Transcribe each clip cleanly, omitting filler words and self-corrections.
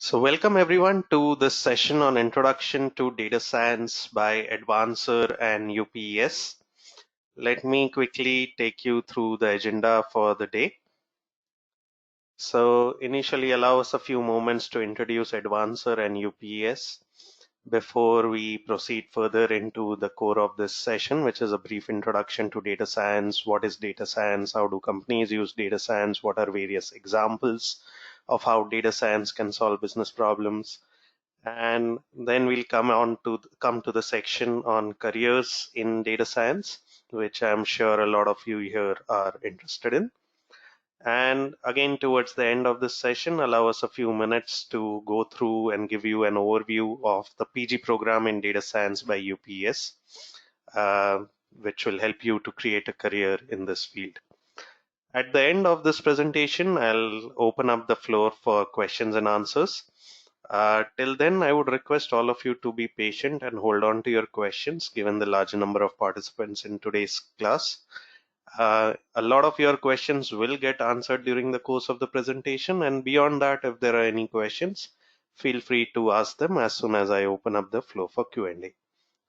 So welcome everyone to this session on Introduction to Data Science by Edvancer and UPS. Let me quickly take you through the agenda for the day. So initially allow us a few moments to introduce Edvancer and UPS before we proceed further into the core of this session, which is a brief introduction to data science. What is data science? How do companies use data science? What are various examples of how data science can solve business problems? And then we'll come to the section on careers in data science, which I'm sure a lot of you here are interested in. And again, towards the end of this session, allow us a few minutes to go through and give you an overview of the PG program in data science by UPS, which will help you to create a career in this field. At the end of this presentation, I'll open up the floor for questions and answers. Till then, I would request all of you to be patient and hold on to your questions given the large number of participants in today's class. A lot of your questions will get answered during the course of the presentation, and beyond that, if there are any questions, feel free to ask them as soon as I open up the floor for Q&A.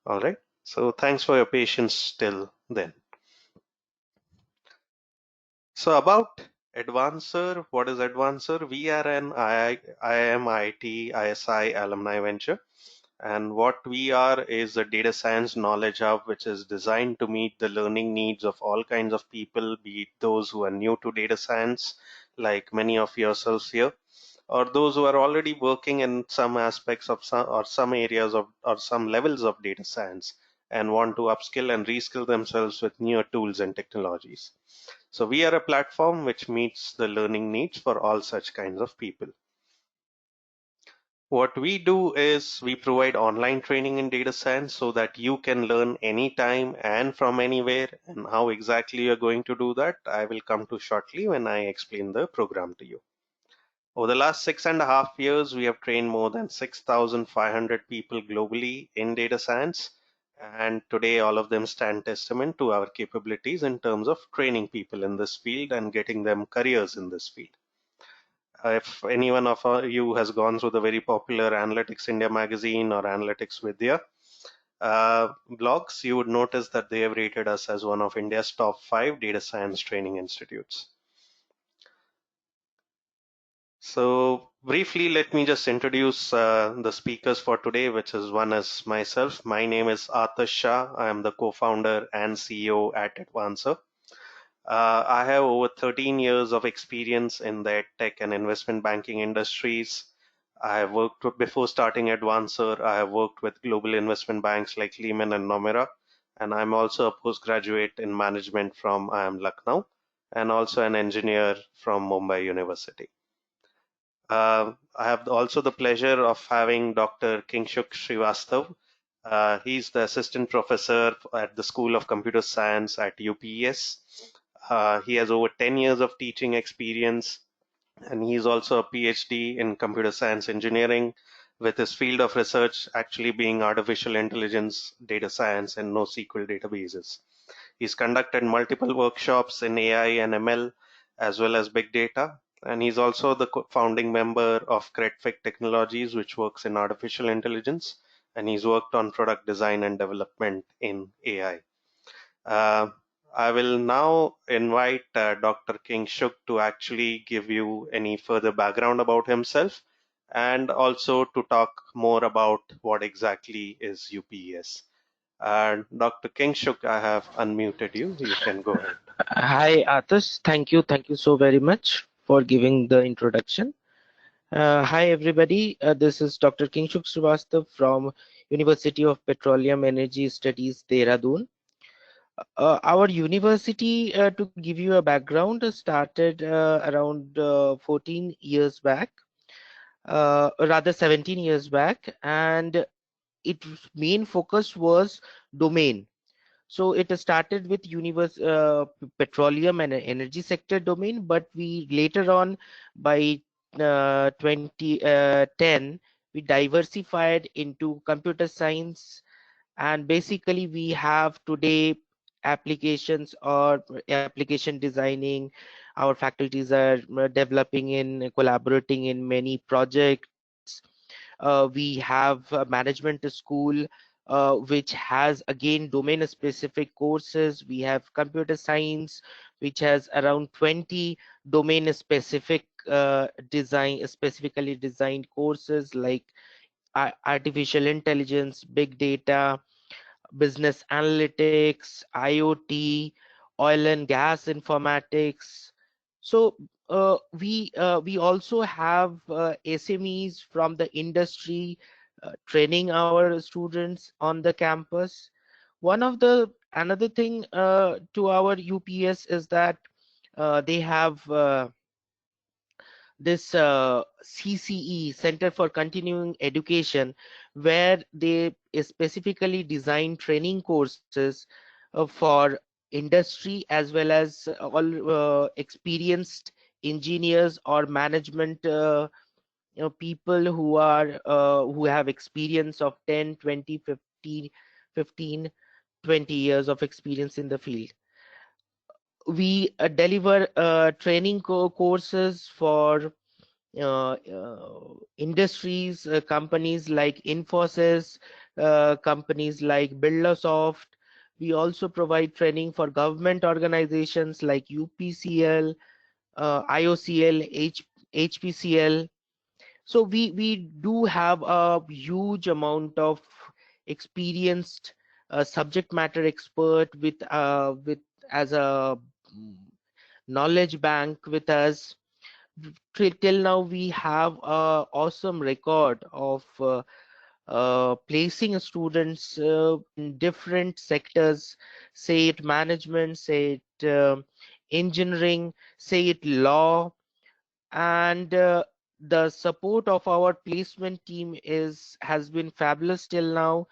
All right, so thanks for your patience till then. So about Edvancer, what is Edvancer? We are an IMIT ISI alumni venture, and what we are is a data science knowledge hub which is designed to meet the learning needs of all kinds of people, be it those who are new to data science, like many of yourselves here, or those who are already working in some aspects of some areas of or some levels of data science and want to upskill and reskill themselves with newer tools and technologies. So we are a platform which meets the learning needs for all such kinds of people. What we do is we provide online training in data science so that you can learn anytime and from anywhere. And how exactly you're going to do that, I will come to shortly when I explain the program to you. Over the last 6.5 years, we have trained more than 6,500 people globally in data science. And today, all of them stand testament to our capabilities in terms of training people in this field and getting them careers in this field. If anyone of you has gone through the very popular Analytics India magazine or Analytics Vidya blogs, you would notice that they have rated us as one of India's top 5 data science training institutes. So briefly, let me just introduce the speakers for today, which is one is myself. My name is Aatish Shah. I am the co-founder and CEO at Edvancer. I have over 13 years of experience in the tech and investment banking industries. I have worked before starting Edvancer. I have worked with global investment banks like Lehman and Nomura, and I'm also a postgraduate in management from IIM Lucknow, and also an engineer from Mumbai University. I have also the pleasure of having Dr. Kingshuk Srivastav. He's the assistant professor at the School of Computer Science at UPS. He has over 10 years of teaching experience, and he's also a PhD in computer science engineering, with his field of research actually being artificial intelligence, data science, and NoSQL databases. He's conducted multiple workshops in AI and ML, as well as big data, and he's also the founding member of Credfig Technologies, which works in artificial intelligence, and he's worked on product design and development in AI. I will now invite Dr. Kingshuk to actually give you any further background about himself and also to talk more about what exactly is UPS. Dr. Kingshuk, I have unmuted you. You can go ahead. Hi, Atis. Thank you so very much for giving the introduction. Hi, everybody. This is Dr. Kingshuk Srivastav from University of Petroleum Energy Studies, Dehradun. Our university, to give you a background, started around 14 years back, rather 17 years back, and its main focus was domain. So it started with petroleum and energy sector domain, but we later on by 2010 we diversified into computer science, and basically we have today applications or application designing. Our faculties are developing in collaborating in many projects We have a management school, which has again domain specific courses. We have computer science, which has around 20 domain specific design specifically designed courses like artificial intelligence, big data, business analytics, IoT, oil and gas informatics. So we also have SMEs from the industry training our students on the campus. One of the another thing to our UPS is that they have this CCE, Center for Continuing Education, where they specifically design training courses for industry as well as all experienced engineers or management people who have experience of 10, 20, 50, 15, 20 years of experience in the field. We deliver training courses for industries, companies like Infosys, companies like Buildersoft. We also provide training for government organizations like UPCL, IOCL, HPCL. So we do have a huge amount of experienced subject matter expert with as a mm, knowledge bank with us. Till now we have a awesome record of placing students in different sectors, say it management, say it engineering, say it law, and the support of our placement team is has been fabulous till now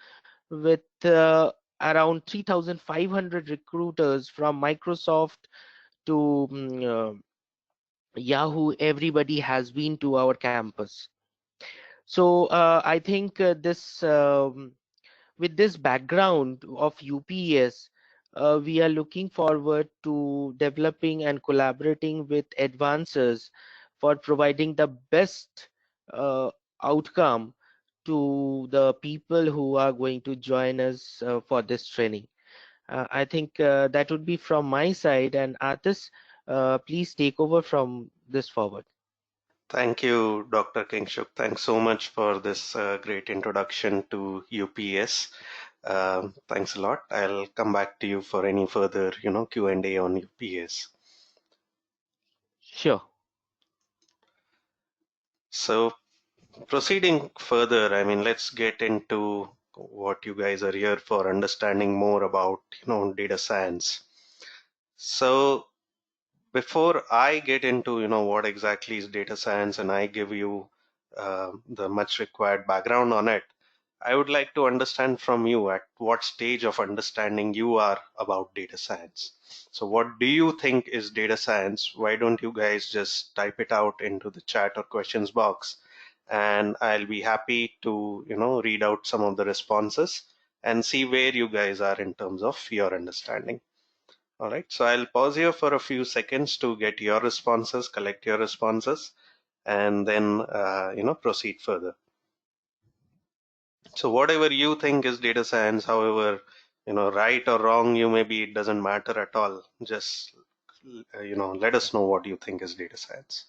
with around 3,500 recruiters from Microsoft to Yahoo. Everybody has been to our campus. So I think this with this background of UPS, we are looking forward to developing and collaborating with Advancers for providing the best uh, outcome to the people who are going to join us for this training. I think that would be from my side, and Atis, please take over from this forward. Thank you, Dr. Kingshuk. Thanks so much for this great introduction to UPS. Thanks a lot. I'll come back to you for any further, Q&A on UPS. Sure. So proceeding further, I mean, let's get into what you guys are here for, understanding more about, data science. So before I get into, what exactly is data science and I give you the much required background on it, I would like to understand from you at what stage of understanding you are about data science. So what do you think is data science? Why don't you guys just type it out into the chat or questions box, and I'll be happy to, read out some of the responses and see where you guys are in terms of your understanding. All right, so I'll pause here for a few seconds to get your responses, collect your responses, and then proceed further. So whatever you think is data science, however, right or wrong you may be, it doesn't matter at all. Just let us know what you think is data science.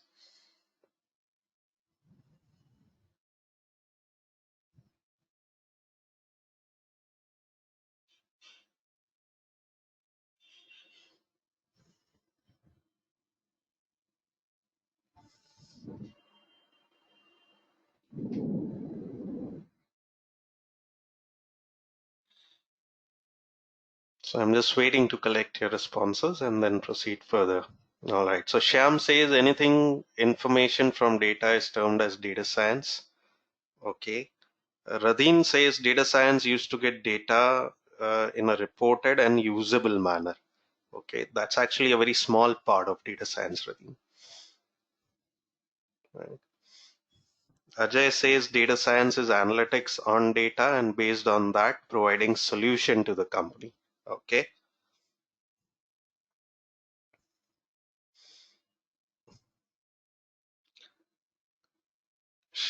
So I'm just waiting to collect your responses and then proceed further. All right. So Shyam says anything information from data is termed as data science. Okay. Radin says data science used to get data in a reported and usable manner. Okay, that's actually a very small part of data science, Radin. Right. Ajay says data science is analytics on data and based on that, providing solution to the company. Okay.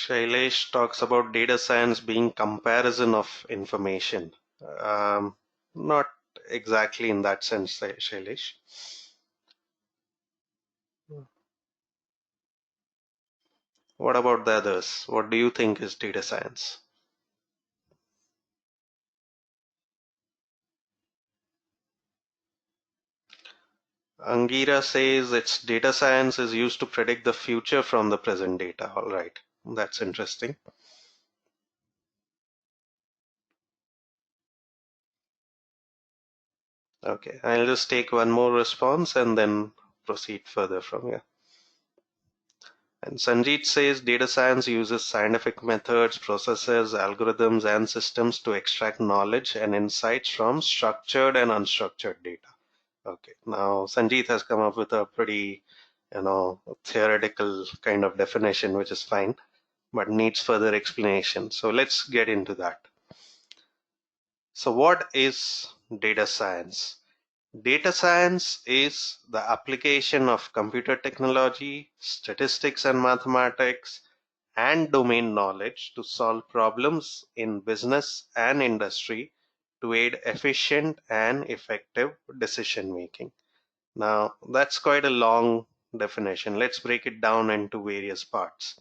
Shailesh talks about data science being comparison of information. Um, Not exactly in that sense, Shailesh. What about the others? What do you think is data science? Angira says its data science is used to predict the future from the present data. All right, that's interesting. Okay, I'll just take one more response and then proceed further from here. And Sanjeet says data science uses scientific methods, processes, algorithms, and systems to extract knowledge and insights from structured and unstructured data. Okay, now Sanjeet has come up with a pretty, theoretical kind of definition, which is fine, but needs further explanation. So let's get into that. So, what is data science? Data science is the application of computer technology, statistics and mathematics, and domain knowledge to solve problems in business and industry to aid efficient and effective decision making. Now, that's quite a long definition. Let's break it down into various parts.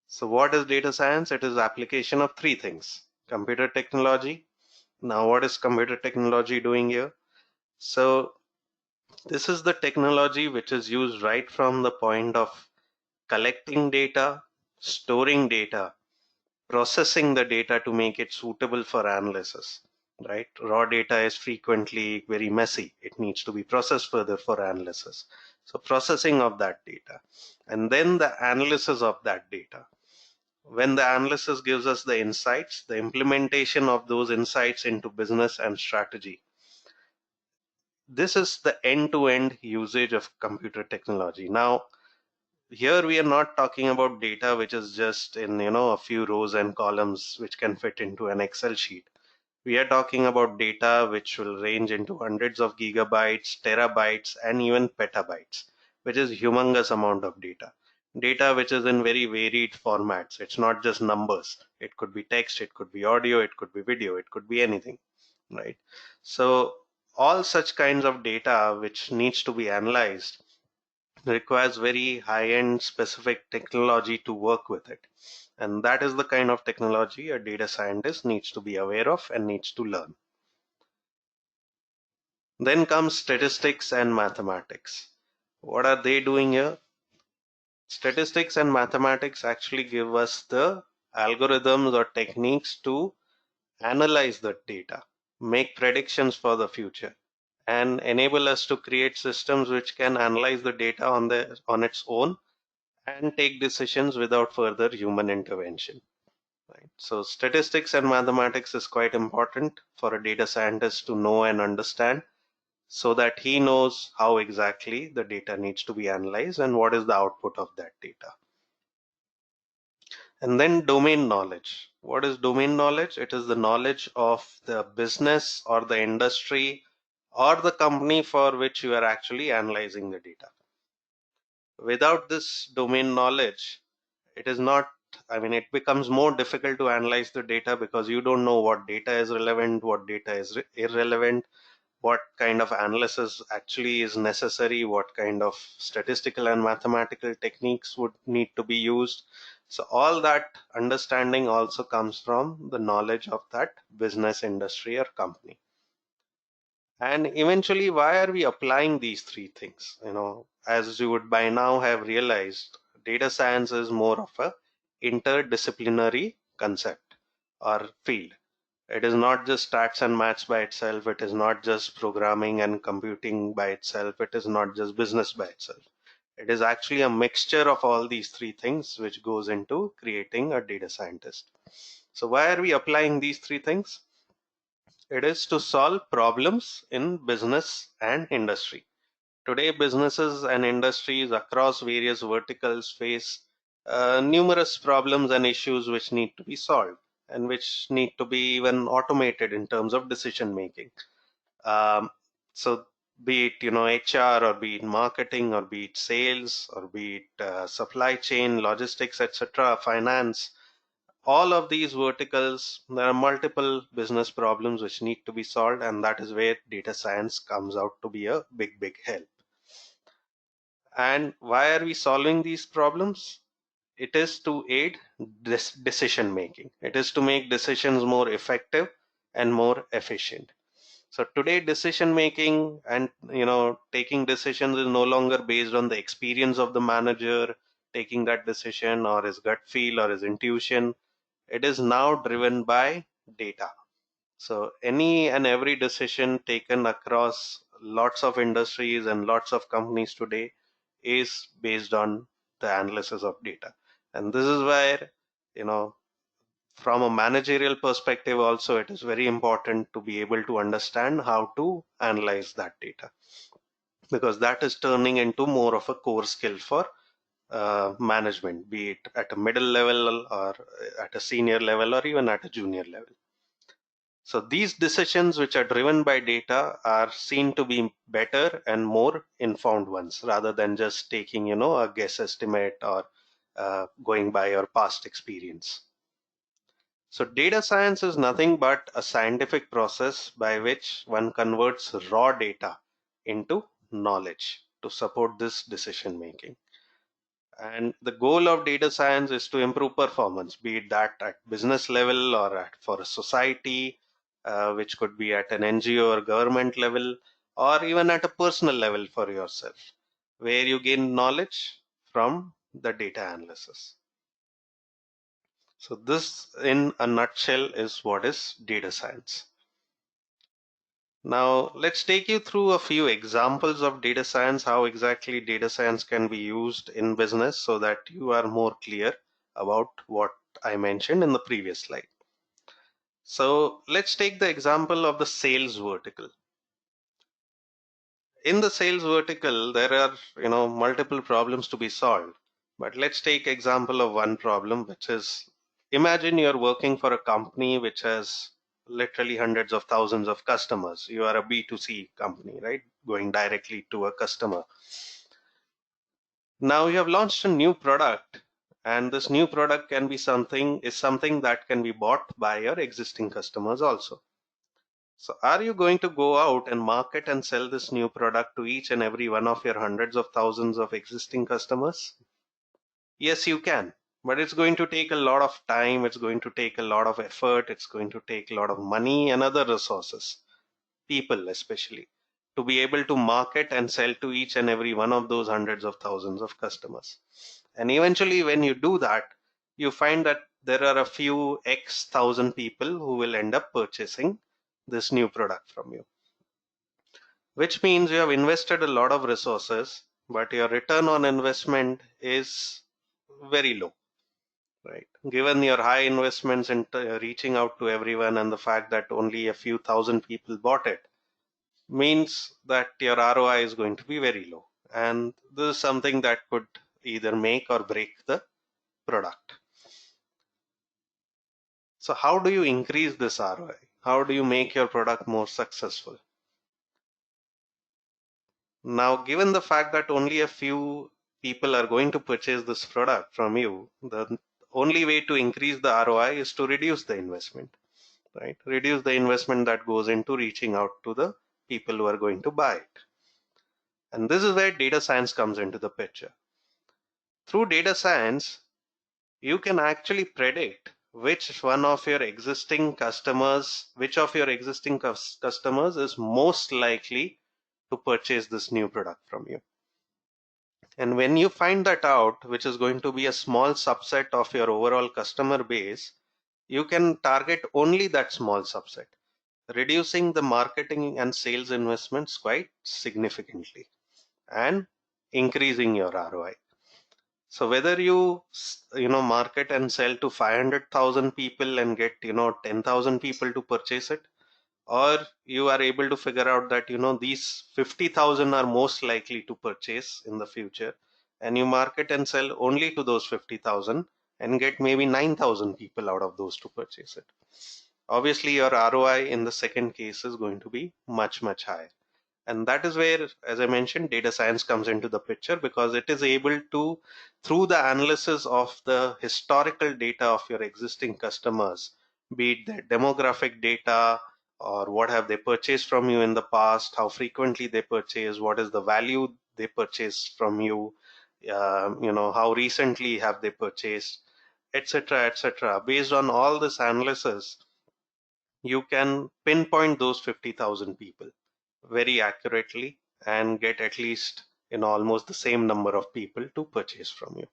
So, what is data science? It is application of three things: computer technology. Now, what is computer technology doing here? So, this is the technology which is used right from the point of collecting data, storing data, processing the data to make it suitable for analysis. Right? Raw data is frequently very messy. It needs to be processed further for analysis. So, processing of that data, and then the analysis of that data. When the analysis gives us the insights, the implementation of those insights into business and strategy. This is the end-to-end usage of computer technology. Now, here we are not talking about data which is just in a few rows and columns which can fit into an Excel sheet. We are talking about data which will range into hundreds of gigabytes, terabytes, and even petabytes, which is humongous amount of data. Data which is in very varied formats. It's not just numbers. It could be text, it could be audio, it could be video, it could be anything, right? So all such kinds of data which needs to be analyzed requires very high-end specific technology to work with it. And that is the kind of technology a data scientist needs to be aware of and needs to learn. Then comes statistics and mathematics. What are they doing here? Statistics and mathematics actually give us the algorithms or techniques to analyze the data, make predictions for the future, and enable us to create systems which can analyze the data on its own and take decisions without further human intervention. Right. So statistics and mathematics is quite important for a data scientist to know and understand so that he knows how exactly the data needs to be analyzed and what is the output of that data. And then domain knowledge. What is domain knowledge? It is the knowledge of the business or the industry or the company for which you are actually analyzing the data. Without this domain knowledge, it is not, I mean, it becomes more difficult to analyze the data because you don't know what data is relevant, what data is irrelevant, what kind of analysis actually is necessary, what kind of statistical and mathematical techniques would need to be used. So all that understanding also comes from the knowledge of that business, industry, or company. And eventually, why are we applying these three things? As you would by now have realized, data science is more of a interdisciplinary concept or field. It is not just stats and maths by itself. It is not just programming and computing by itself. It is not just business by itself. It is actually a mixture of all these three things which goes into creating a data scientist. So why are we applying these three things? It is to solve problems in business and industry. Today, businesses and industries across various verticals face numerous problems and issues which need to be solved and which need to be even automated in terms of decision making. Um, so be it HR, or be it marketing, or be it sales, or be it supply chain, logistics, etc., finance. All of these verticals, there are multiple business problems which need to be solved, and that is where data science comes out to be a big help. And why are we solving these problems? It is to aid this decision making. It is to make decisions more effective and more efficient. So today, decision making and taking decisions is no longer based on the experience of the manager taking that decision, or his gut feel, or his intuition. It is now driven by data. So any and every decision taken across lots of industries and lots of companies today is based on the analysis of data. And this is where, you know, from a managerial perspective also, it is very important to be able to understand how to analyze that data, because that is turning into more of a core skill for management, be it at a middle level, or at a senior level, or even at a junior level. So these decisions which are driven by data are seen to be better and more informed ones, rather than just taking, a guess estimate, or going by your past experience. So data science is nothing but a scientific process by which one converts raw data into knowledge to support this decision making. And the goal of data science is to improve performance, be it that at business level, or for a society, which could be at an NGO or government level, or even at a personal level for yourself, where you gain knowledge from the data analysis. So this, in a nutshell, is what is data science. Now, let's take you through a few examples of data science, how exactly data science can be used in business, so that you are more clear about what I mentioned in the previous slide. So let's take the example of the sales vertical. In the sales vertical, there are multiple problems to be solved. But let's take example of one problem, which is, imagine you're working for a company which has literally hundreds of thousands of customers. You are a B2C company, right? Going directly to a customer. Now you have launched a new product, and this new product is something that can be bought by your existing customers also. So are you going to go out and market and sell this new product to each and every one of your hundreds of thousands of existing customers? Yes, you can, but it's going to take a lot of time, it's going to take a lot of effort, it's going to take a lot of money and other resources, people especially, to be able to market and sell to each and every one of those hundreds of thousands of customers. And eventually, when you do that, you find that there are a few X thousand people who will end up purchasing this new product from you, which means you have invested a lot of resources, but your return on investment is very low, right? Given your high investments in reaching out to everyone, and the fact that only a few thousand people bought it, means that your ROI is going to be very low. And this is something that could either make or break the product. So how do you increase this ROI? How do you make your product more successful? Now, given the fact that only a few people are going to purchase this product from you, the only way to increase the ROI is to reduce the investment, right? Reduce the investment that goes into reaching out to the people who are going to buy it. And this is where data science comes into the picture. Through data science, you can actually predict which of your existing customers is most likely to purchase this new product from you. And when you find that out, which is going to be a small subset of your overall customer base, you can target only that small subset, reducing the marketing and sales investments quite significantly and increasing your ROI. So whether you market and sell to 500,000 people and get 10,000 people to purchase it, or you are able to figure out that these 50,000 are most likely to purchase in the future, and you market and sell only to those 50,000 and get maybe 9,000 people out of those to purchase it. Obviously, your ROI in the second case is going to be much higher. And that is where, as I mentioned, data science comes into the picture, because it is able to, through the analysis of the historical data of your existing customers, be it their demographic data, or what have they purchased from you in the past, how frequently they purchase, what is the value they purchase from you, how recently have they purchased, etc., etc. Based on all this analysis, you can pinpoint those 50,000 people very accurately and get at least almost the same number of people to purchase from you.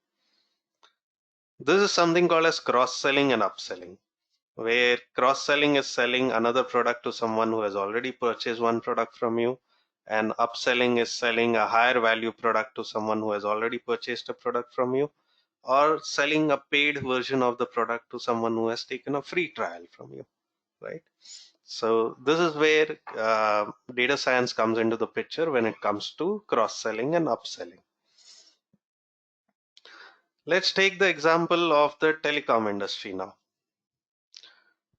This is something called as cross-selling and upselling, where cross-selling is selling another product to someone who has already purchased one product from you, and upselling is selling a higher value product to someone who has already purchased a product from you, or selling a paid version of the product to someone who has taken a free trial from you, right? So this is where data science comes into the picture when it comes to cross-selling and upselling. Let's take the example of the telecom industry now.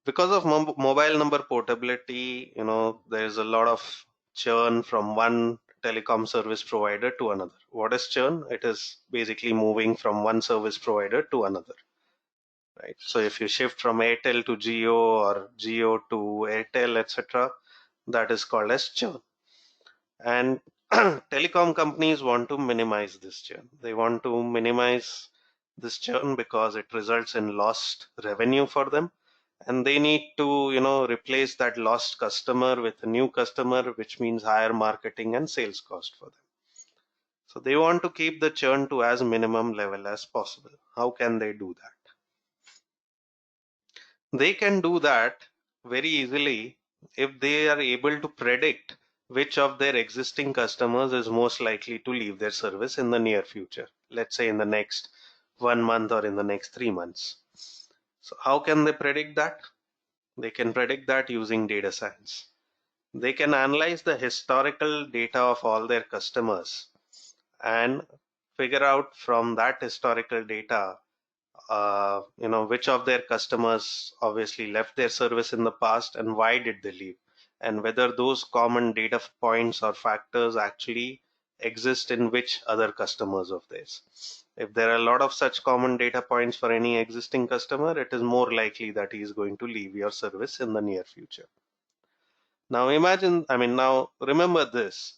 Because of mobile number portability, there's a lot of churn from one telecom service provider to another. What is churn? It is basically moving from one service provider to another, right? So if you shift from Airtel to Jio or Jio to Airtel, etc., that is called as churn. And telecom companies want to minimize this churn. They want to minimize this churn because it results in lost revenue for them, and they need to replace that lost customer with a new customer, which means higher marketing and sales cost for them. So they want to keep the churn to as minimum level as possible. How can they do that? They can do that very easily if they are able to predict which of their existing customers is most likely to leave their service in the near future, let's say in the next 1 month or in the next 3 months. So how can they predict that? They can predict that using data science. They can analyze the historical data of all their customers and figure out from that historical data which of their customers obviously left their service in the past and why did they leave, and whether those common data points or factors actually exist in which other customers of theirs. If there are a lot of such common data points for any existing customer, it is more likely that he is going to leave your service in the near future. Now now remember this: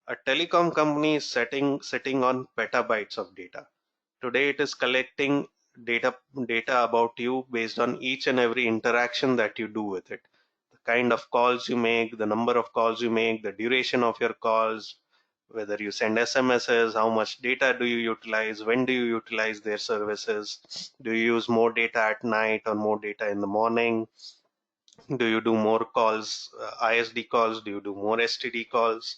a telecom company is sitting on petabytes of data. Today it is collecting data about you based on each and every interaction that you do with it. The kind of calls you make, the number of calls you make, the duration of your calls, whether you send SMSs, how much data do you utilize, when do you utilize their services, do you use more data at night or more data in the morning, do you do more calls, ISD calls, do you do more STD calls,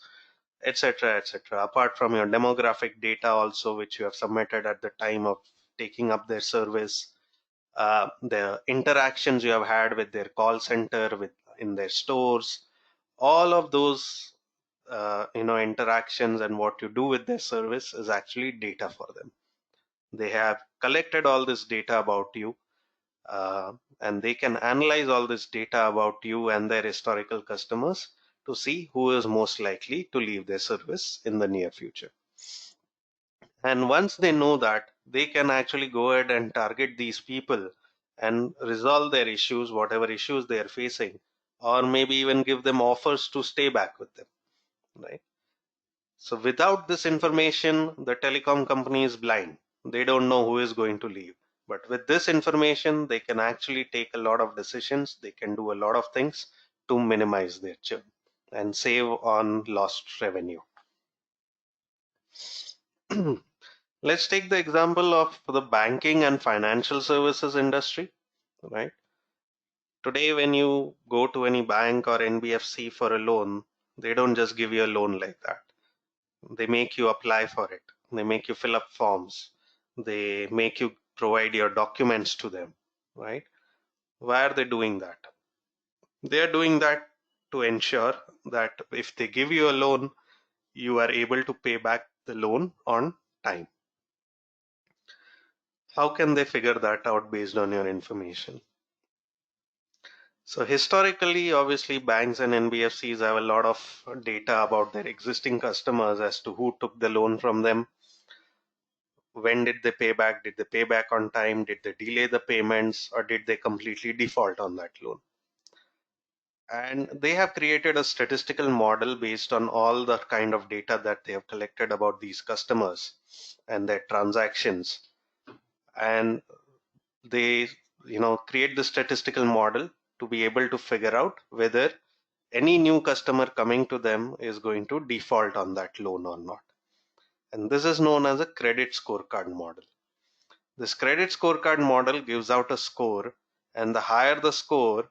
etc., etc. Apart from your demographic data also, which you have submitted at the time of taking up their service, the interactions you have had with their call center, with in their stores, all of those interactions and what you do with their service is actually data for them. They have collected all this data about you, and they can analyze all this data about you and their historical customers to see who is most likely to leave their service in the near future. And once they know that, they can actually go ahead and target these people and resolve their issues, whatever issues they are facing, or maybe even give them offers to stay back with them, right? So without this information, the telecom company is blind. They don't know who is going to leave. But with this information, they can actually take a lot of decisions. They can do a lot of things to minimize their churn and save on lost revenue. Let's take the example of the banking and financial services industry, right? Today, when you go to any bank or NBFC for a loan, they don't just give you a loan like that. They make you apply for it. They make you fill up forms. They make you provide your documents to them, right? Why are they doing that? They are doing that to ensure that if they give you a loan, you are able to pay back the loan on time. How can they figure that out based on your information? So historically, obviously, banks and NBFCs have a lot of data about their existing customers as to who took the loan from them, when did they pay back, did they pay back on time, did they delay the payments, or did they completely default on that loan. And they have created a statistical model based on all the kind of data that they have collected about these customers and their transactions. And they create the statistical model to be able to figure out whether any new customer coming to them is going to default on that loan or not. And this is known as a credit scorecard model. This credit scorecard model gives out a score, and the higher the score,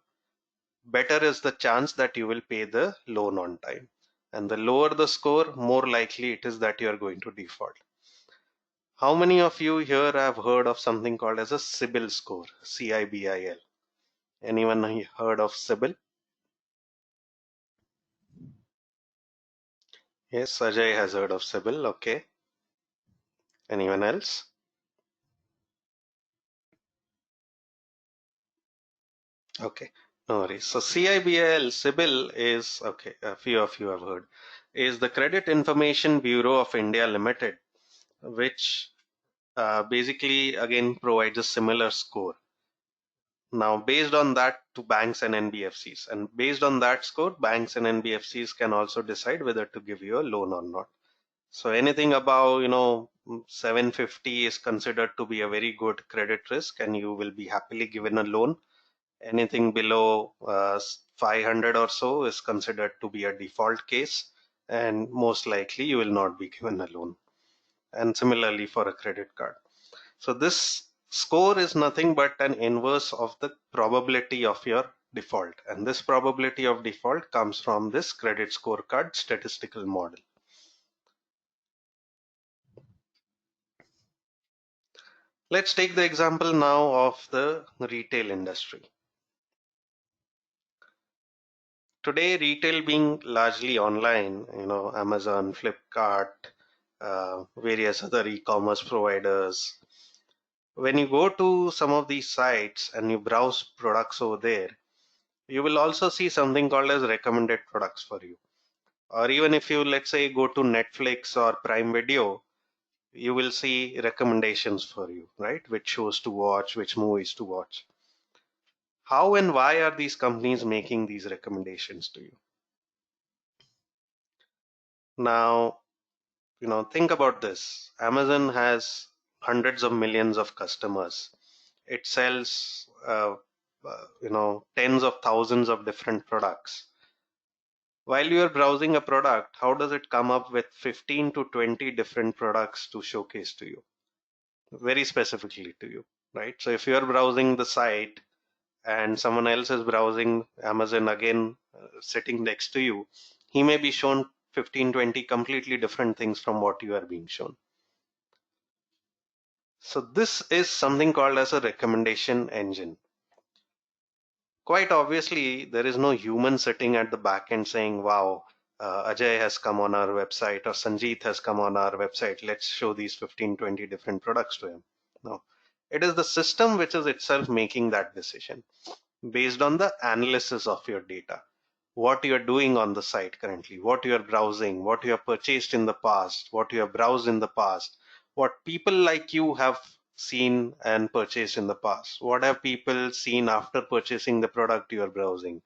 better is the chance that you will pay the loan on time. And the lower the score, more likely it is that you are going to default. How many of you here have heard of something called as a CIBIL score? CIBIL. Anyone heard of CIBIL? Yes, Ajay has heard of CIBIL. Okay. Anyone else? Okay. No worries. So CIBIL, CIBIL is, okay, a few of you have heard, is the Credit Information Bureau of India Limited, which basically again provides a similar score. Now, based on that to banks and NBFCs, and based on that score, banks and NBFCs can also decide whether to give you a loan or not. So anything above, 750 is considered to be a very good credit risk, and you will be happily given a loan. Anything below 500 or so is considered to be a default case, and most likely you will not be given a loan. And similarly for a credit card. So this score is nothing but an inverse of the probability of your default. And this probability of default comes from this credit scorecard statistical model. Let's take the example now of the retail industry. Today, retail being largely online, Amazon, Flipkart, various other e-commerce providers. When you go to some of these sites and you browse products over there, you will also see something called as recommended products for you. Or even if you, let's say, go to Netflix or Prime Video, you will see recommendations for you, right? Which shows to watch, which movies to watch. How and why are these companies making these recommendations to you? Now, think about this. Amazon has hundreds of millions of customers. It sells, tens of thousands of different products. While you are browsing a product, how does it come up with 15 to 20 different products to showcase to you? Very specifically to you, right? So if you are browsing the site and someone else is browsing Amazon again, sitting next to you, he may be shown 15, 20 completely different things from what you are being shown. So this is something called as a recommendation engine. Quite obviously, there is no human sitting at the back end saying, wow, Ajay has come on our website or Sanjeet has come on our website. Let's show these 15, 20 different products to him. No, it is the system which is itself making that decision based on the analysis of your data, what you are doing on the site currently, what you are browsing, what you have purchased in the past, what you have browsed in the past, what people like you have seen and purchased in the past, what have people seen after purchasing the product you are browsing.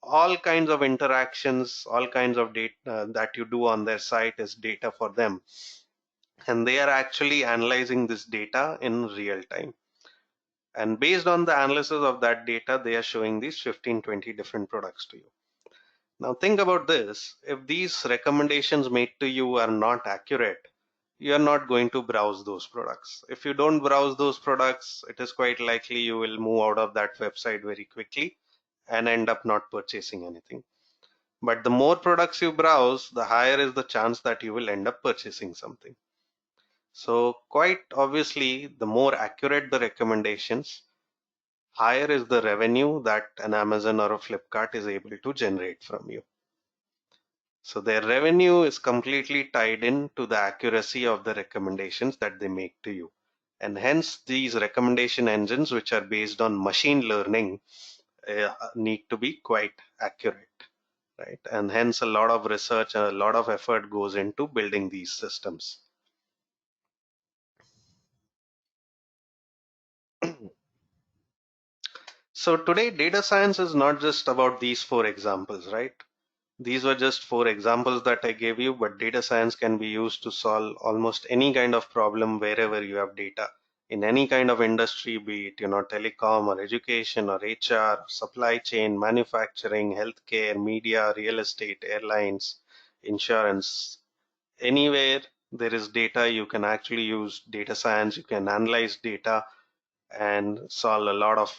All kinds of interactions, all kinds of data that you do on their site is data for them. And they are actually analyzing this data in real time. And based on the analysis of that data, they are showing these 15, 20 different products to you. Now think about this. If these recommendations made to you are not accurate, you are not going to browse those products. If you don't browse those products, it is quite likely you will move out of that website very quickly and end up not purchasing anything. But the more products you browse, the higher is the chance that you will end up purchasing something. So quite obviously, the more accurate the recommendations, higher is the revenue that an Amazon or a Flipkart is able to generate from you. So their revenue is completely tied in to the accuracy of the recommendations that they make to you. And hence these recommendation engines, which are based on machine learning, need to be quite accurate, right? And hence a lot of research and a lot of effort goes into building these systems. So today, data science is not just about these four examples, right? These were just four examples that I gave you, but data science can be used to solve almost any kind of problem wherever you have data. In any kind of industry, be it, telecom or education or HR, supply chain, manufacturing, healthcare, media, real estate, airlines, insurance, anywhere there is data, you can actually use data science. You can analyze data and solve a lot of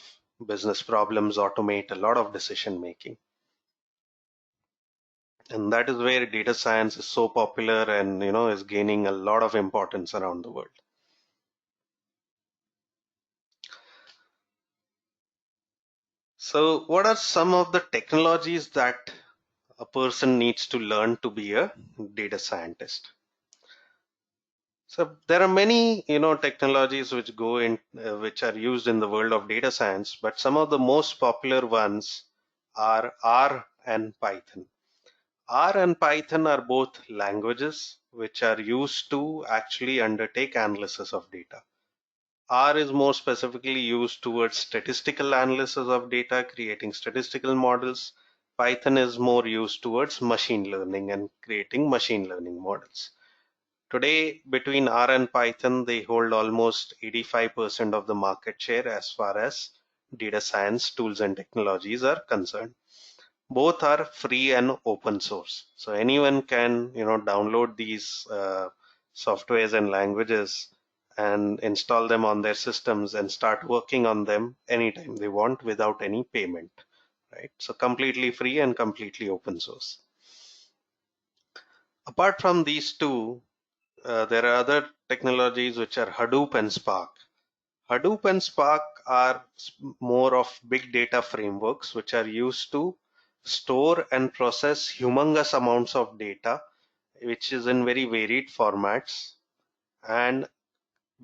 business problems, automate a lot of decision making. And that is where data science is so popular and is gaining a lot of importance around the world. So what are some of the technologies that a person needs to learn to be a data scientist? So there are many technologies which go in which are used in the world of data science, but some of the most popular ones are R and Python. R and Python are both languages which are used to actually undertake analysis of data. R is more specifically used towards statistical analysis of data, creating statistical models. Python is more used towards machine learning and creating machine learning models. Today, between R and Python, they hold almost 85% of the market share as far as data science tools and technologies are concerned. Both are free and open source, so anyone can download these softwares and languages and install them on their systems and start working on them anytime they want without any payment, right? So completely free and completely open source. Apart from these two, there are other technologies which are Hadoop and Spark. Hadoop and Spark are more of big data frameworks which are used to store and process humongous amounts of data, which is in very varied formats, and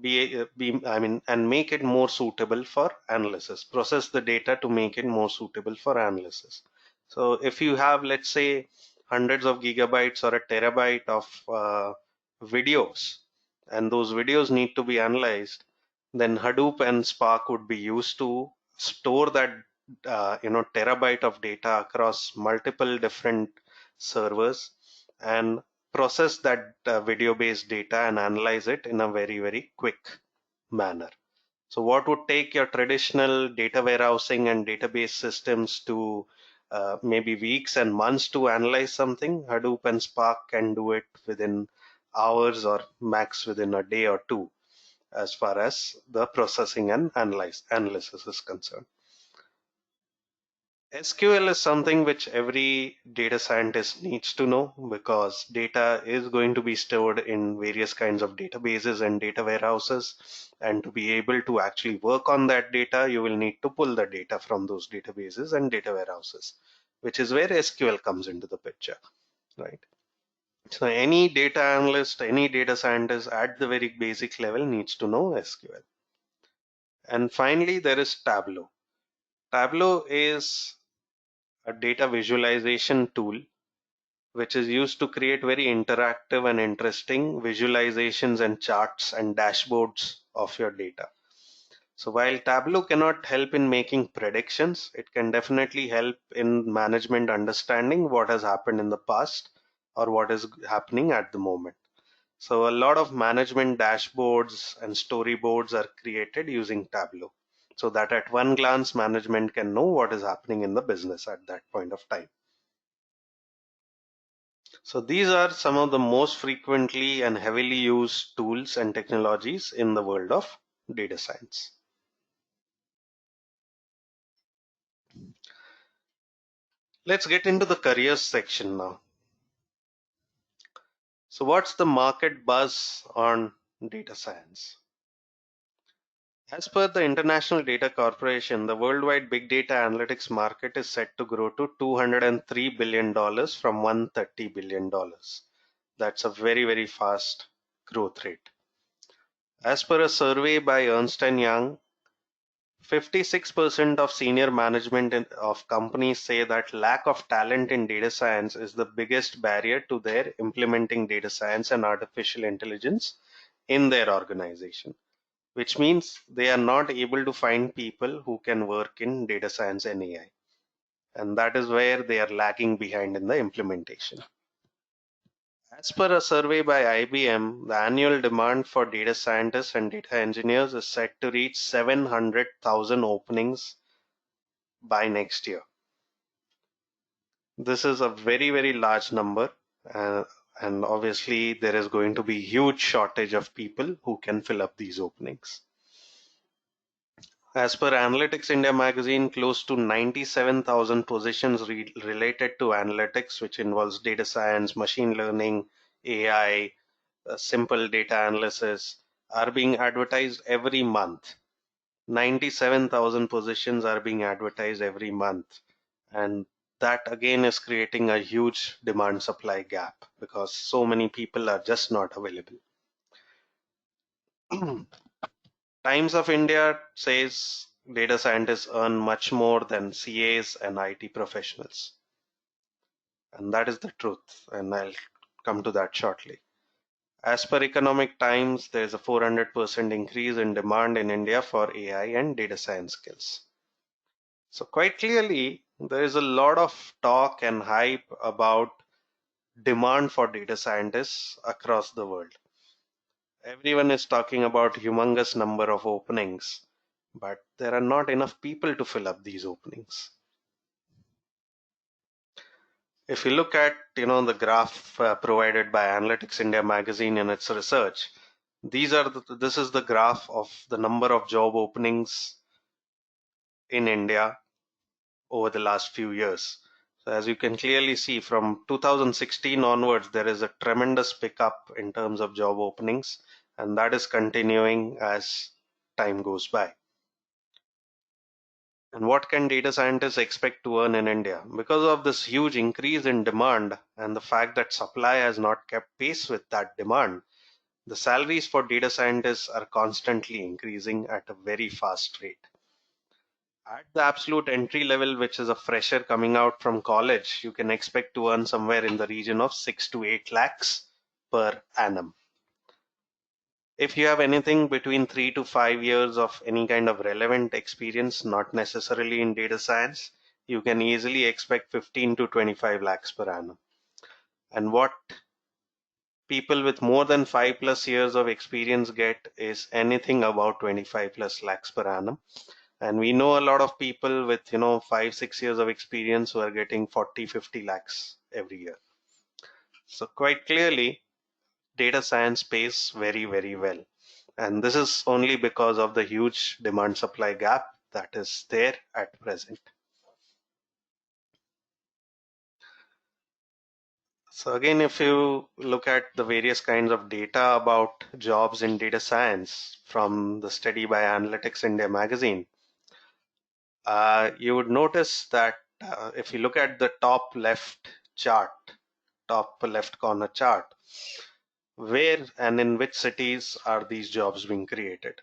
and make it more suitable for analysis. Process the data to make it more suitable for analysis. So if you have, let's say, hundreds of gigabytes or a terabyte of videos, and those videos need to be analyzed, then Hadoop and Spark would be used to store that terabyte of data across multiple different servers and process that video based data and analyze it in a very, very quick manner. So what would take your traditional data warehousing and database systems to maybe weeks and months to analyze something, Hadoop and Spark can do it within hours or max within a day or two as far as the processing and analysis is concerned. SQL is something which every data scientist needs to know because data is going to be stored in various kinds of databases and data warehouses. And to be able to actually work on that data, you will need to pull the data from those databases and data warehouses, which is where SQL comes into the picture, right? So any data analyst, any data scientist at the very basic level needs to know SQL. And finally, there is Tableau. Tableau is a data visualization tool which is used to create very interactive and interesting visualizations and charts and dashboards of your data. So while Tableau cannot help in making predictions, it can definitely help in management understanding what has happened in the past or what is happening at the moment. So a lot of management dashboards and storyboards are created using Tableau so that at one glance management can know what is happening in the business at that point of time. So these are some of the most frequently and heavily used tools and technologies in the world of data science. Let's get into the careers section now. So what's the market buzz on data science? As per the International Data Corporation, the worldwide big data analytics market is set to grow to $203 billion from $130 billion. That's a very, very fast growth rate. As per a survey by Ernst & Young, 56% of senior management of companies say that lack of talent in data science is the biggest barrier to their implementing data science and artificial intelligence in their organization, which means they are not able to find people who can work in data science and AI. And that is where they are lagging behind in the implementation. As per a survey by IBM, the annual demand for data scientists and data engineers is set to reach 700,000 openings by next year. This is a very, very large number, uh, and obviously there is going to be huge shortage of people who can fill up these openings. As per Analytics India magazine, close to 97,000 positions related to analytics, which involves data science, machine learning, AI, simple data analysis, are being advertised every month. 97,000 positions are being advertised every month. And that again is creating a huge demand supply gap because so many people are just not available. Times of India says data scientists earn much more than CAs and IT professionals. And that is the truth. And I'll come to that shortly. As per Economic Times, there's a 400% increase in demand in India for AI and data science skills. So quite clearly, there is a lot of talk and hype about demand for data scientists across the world. Everyone is talking about humongous number of openings, but there are not enough people to fill up these openings. If you look at the graph provided by Analytics India magazine in its research, this is the graph of the number of job openings in India over the last few years. So as you can clearly see, from 2016 onwards, there is a tremendous pickup in terms of job openings, and that is continuing as time goes by. And what can data scientists expect to earn in India? Because of this huge increase in demand and the fact that supply has not kept pace with that demand, the salaries for data scientists are constantly increasing at a very fast rate. At the absolute entry level, which is a fresher coming out from college, you can expect to earn somewhere in the region of 6 to 8 lakhs per annum. If you have anything between 3 to 5 years of any kind of relevant experience, not necessarily in data science, you can easily expect 15 to 25 lakhs per annum. And what people with more than 5+ years of experience get is anything about 25+ lakhs per annum. And we know a lot of people with 5-6 years of experience who are getting 40-50 lakhs every year. So quite clearly, data science pays very, very well. And this is only because of the huge demand supply gap that is there at present. So again, if you look at the various kinds of data about jobs in data science from the study by Analytics India magazine, you would notice that if you look at the top left chart, top left corner chart, where and in which cities are these jobs being created?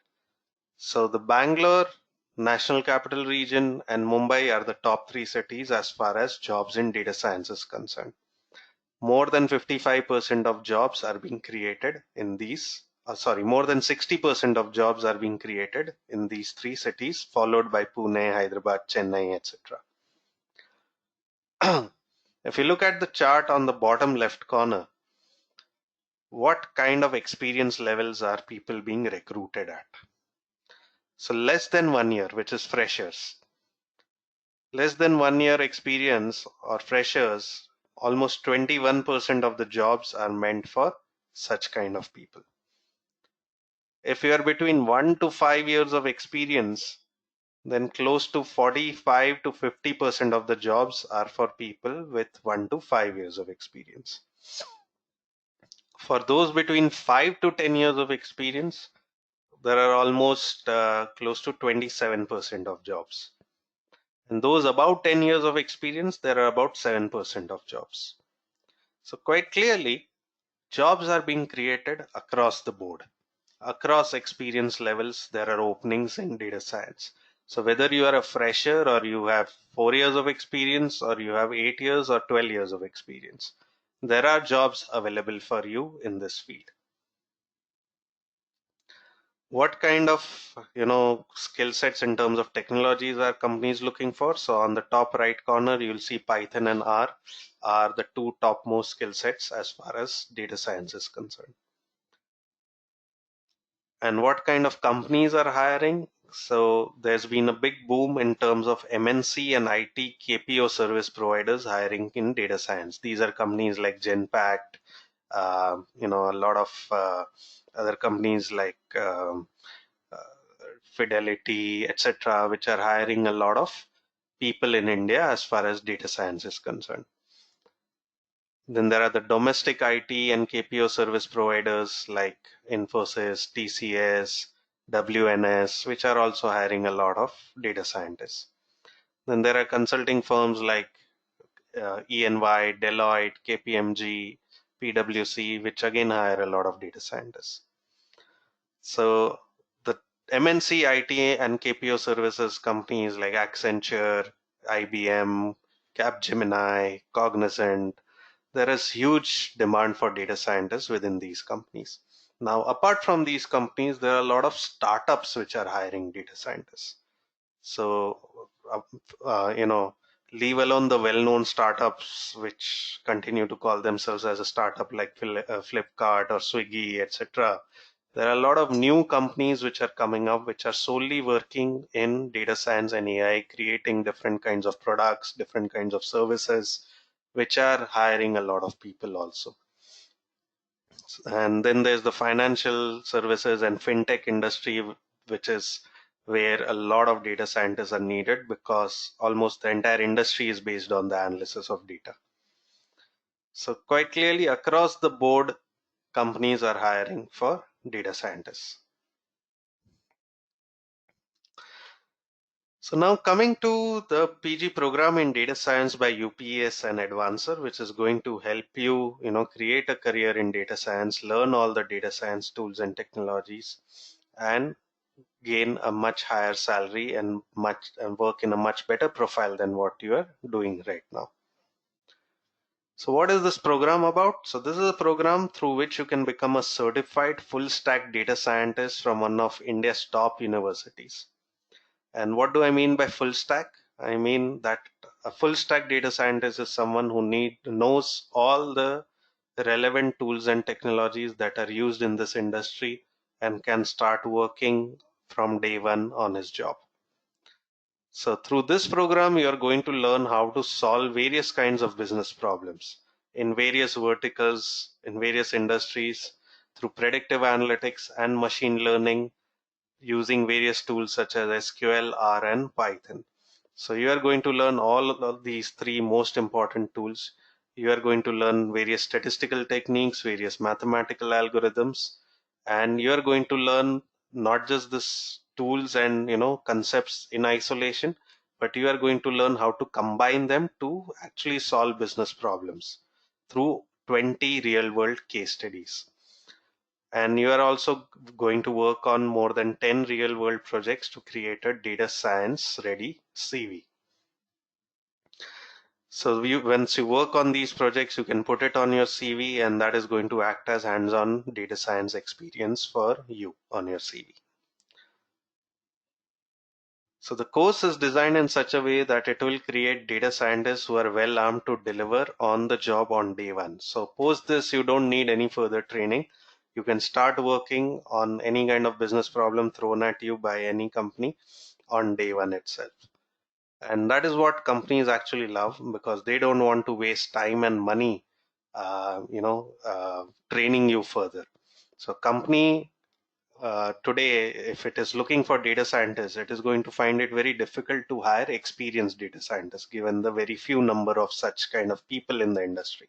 So the Bangalore, National Capital Region, and Mumbai are the top three cities as far as jobs in data science is concerned. More than 55% of jobs are being created in more than 60% of jobs are being created in these three cities, followed by Pune, Hyderabad, Chennai, etc. If you look at the chart on the bottom left corner, what kind of experience levels are people being recruited at? So less than 1 year, which is freshers. Less than 1 year experience or freshers, almost 21% of the jobs are meant for such kind of people. If you are between 1 to 5 years of experience, then close to 45 to 50% of the jobs are for people with 1 to 5 years of experience. For those between 5 to 10 years of experience, there are almost close to 27% of jobs. And those about 10 years of experience, there are about 7% of jobs. So quite clearly, jobs are being created across the board. Across experience levels, there are openings in data science. So whether you are a fresher or you have 4 years of experience or you have 8 years or 12 years of experience, there are jobs available for you in this field. What kind of skill sets in terms of technologies are companies looking for? So on the top right corner, you'll see Python and R are the two topmost skill sets as far as data science is concerned. And what kind of companies are hiring? So there's been a big boom in terms of MNC and IT KPO service providers hiring in data science. These are companies like Genpact, a lot of other companies like uh, Fidelity, etc., which are hiring a lot of people in India as far as data science is concerned. Then there are the domestic IT and KPO service providers like Infosys, TCS, WNS, which are also hiring a lot of data scientists. Then there are consulting firms like ENY, Deloitte, KPMG, PwC, which again hire a lot of data scientists. So the MNC IT and KPO services companies like Accenture, IBM, Capgemini, Cognizant, there is huge demand for data scientists within these companies. Now, apart from these companies, there are a lot of startups which are hiring data scientists. So, uh, uh, you know, leave alone the well-known startups which continue to call themselves as a startup like Flipkart or Swiggy, etc. There are a lot of new companies which are coming up, which are solely working in data science and AI, creating different kinds of products, different kinds of services, which are hiring a lot of people also. And then there's the financial services and fintech industry, which is where a lot of data scientists are needed because almost the entire industry is based on the analysis of data. So quite clearly across the board, companies are hiring for data scientists. So now coming to the PG program in data science by UPS and Edvancer, which is going to help you, create a career in data science, learn all the data science tools and technologies, and gain a much higher salary and work in a much better profile than what you are doing right now. So what is this program about? So this is a program through which you can become a certified full stack data scientist from one of India's top universities. And what do I mean by full stack? I mean that a full stack data scientist is someone who knows all the relevant tools and technologies that are used in this industry and can start working from day one on his job. So through this program, you are going to learn how to solve various kinds of business problems in various verticals, in various industries, through predictive analytics and machine learning using various tools such as SQL, R, and Python. So you are going to learn all of these three most important tools. You are going to learn various statistical techniques, various mathematical algorithms, and you are going to learn not just this tools and concepts in isolation, but you are going to learn how to combine them to actually solve business problems through 20 real world case studies. And you are also going to work on more than 10 real world projects to create a data science ready CV. So once you work on these projects, you can put it on your CV, and that is going to act as hands-on data science experience for you on your CV. So the course is designed in such a way that it will create data scientists who are well armed to deliver on the job on day one. So post this, you don't need any further training. You can start working on any kind of business problem thrown at you by any company on day one itself. And that is what companies actually love because they don't want to waste time and money, training you further. So company today, if it is looking for data scientists, it is going to find it very difficult to hire experienced data scientists given the very few number of such kind of people in the industry.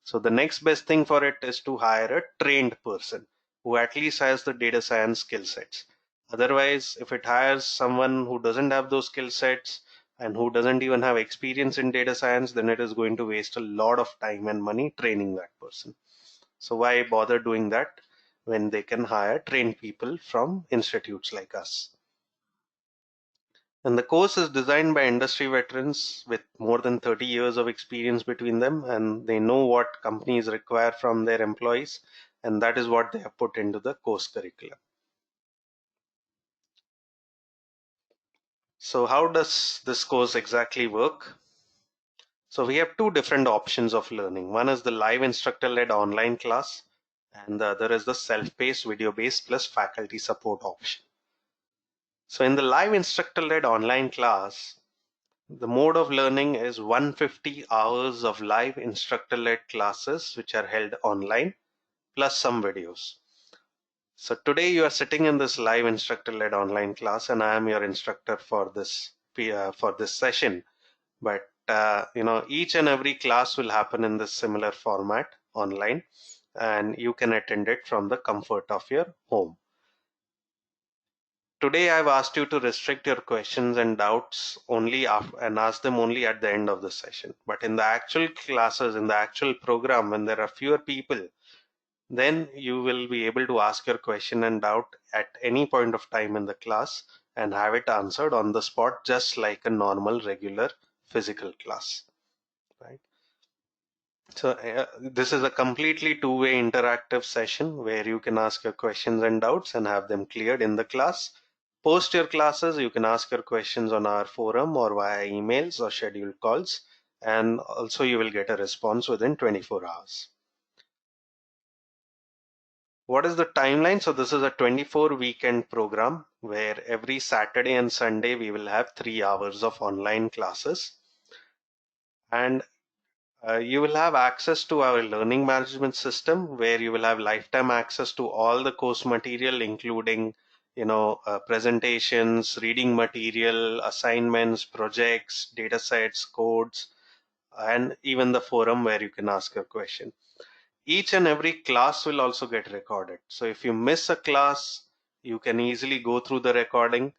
So the next best thing for it is to hire a trained person who at least has the data science skill sets. Otherwise, if it hires someone who doesn't have those skill sets and who doesn't even have experience in data science, then it is going to waste a lot of time and money training that person. So why bother doing that when they can hire trained people from institutes like us? And the course is designed by industry veterans with more than 30 years of experience between them, and they know what companies require from their employees, and that is what they have put into the course curriculum. So how does this course exactly work? So we have two different options of learning. One is the live instructor-led online class, and the other is the self-paced, video-based plus faculty support option. So in the live instructor-led online class, the mode of learning is 150 hours of live instructor-led classes which are held online plus some videos. So today you are sitting in this live instructor-led online class, and I am your instructor for this session. But each and every class will happen in this similar format online, and you can attend it from the comfort of your home. Today I've asked you to restrict your questions and doubts only and ask them only at the end of the session. But in the actual classes, in the actual program, when there are fewer people, then you will be able to ask your question and doubt at any point of time in the class and have it answered on the spot, just like a normal, regular physical class, right? So this is a completely two-way interactive session where you can ask your questions and doubts and have them cleared in the class. Post your classes, you can ask your questions on our forum or via emails or scheduled calls, and also you will get a response within 24 hours. What is the timeline? So this is a 24 weekend program where every Saturday and Sunday we will have 3 hours of online classes, and you will have access to our learning management system where you will have lifetime access to all the course material, including presentations, reading material, assignments, projects, data sets, codes, and even the forum where you can ask a question. Each and every class will also get recorded. So if you miss a class, you can easily go through the recording.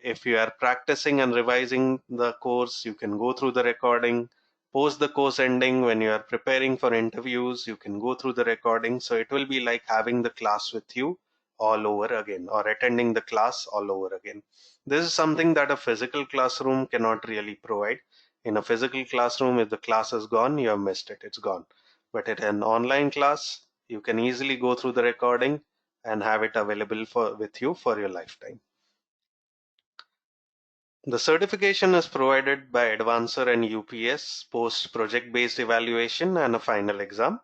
If you are practicing and revising the course, you can go through the recording. Post the course ending, when you are preparing for interviews, you can go through the recording. So it will be like having the class with you all over again, or attending the class all over again. This is something that a physical classroom cannot really provide. In a physical classroom, if the class is gone, you have missed it, it's gone. But at an online class, you can easily go through the recording and have it available with you for your lifetime. The certification is provided by Edvancer and UPS post project-based evaluation and a final exam.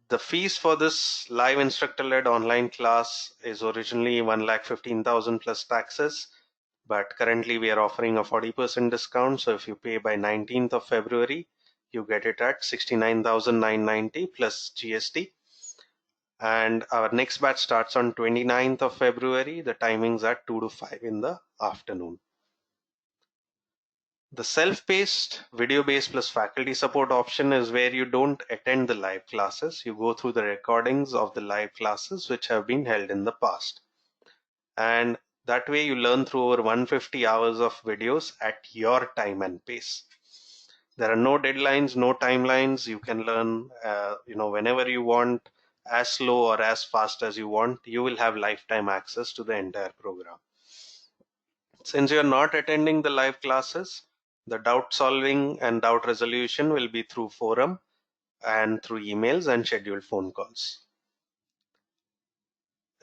The fees for this live instructor-led online class is originally 1,15,000 plus taxes, but currently we are offering a 40% discount. So if you pay by 19th of February, you get it at 69,990 plus GST. And our next batch starts on 29th of February. The timings are 2 to 5 in the afternoon. The self-paced, video-based plus faculty support option is where you don't attend the live classes. You go through the recordings of the live classes which have been held in the past. And that way you learn through over 150 hours of videos at your time and pace. There are no deadlines, no timelines. You can learn whenever you want, as slow or as fast as you want. You will have lifetime access to the entire program. Since you're not attending the live classes, the doubt solving and doubt resolution will be through forum and through emails and scheduled phone calls.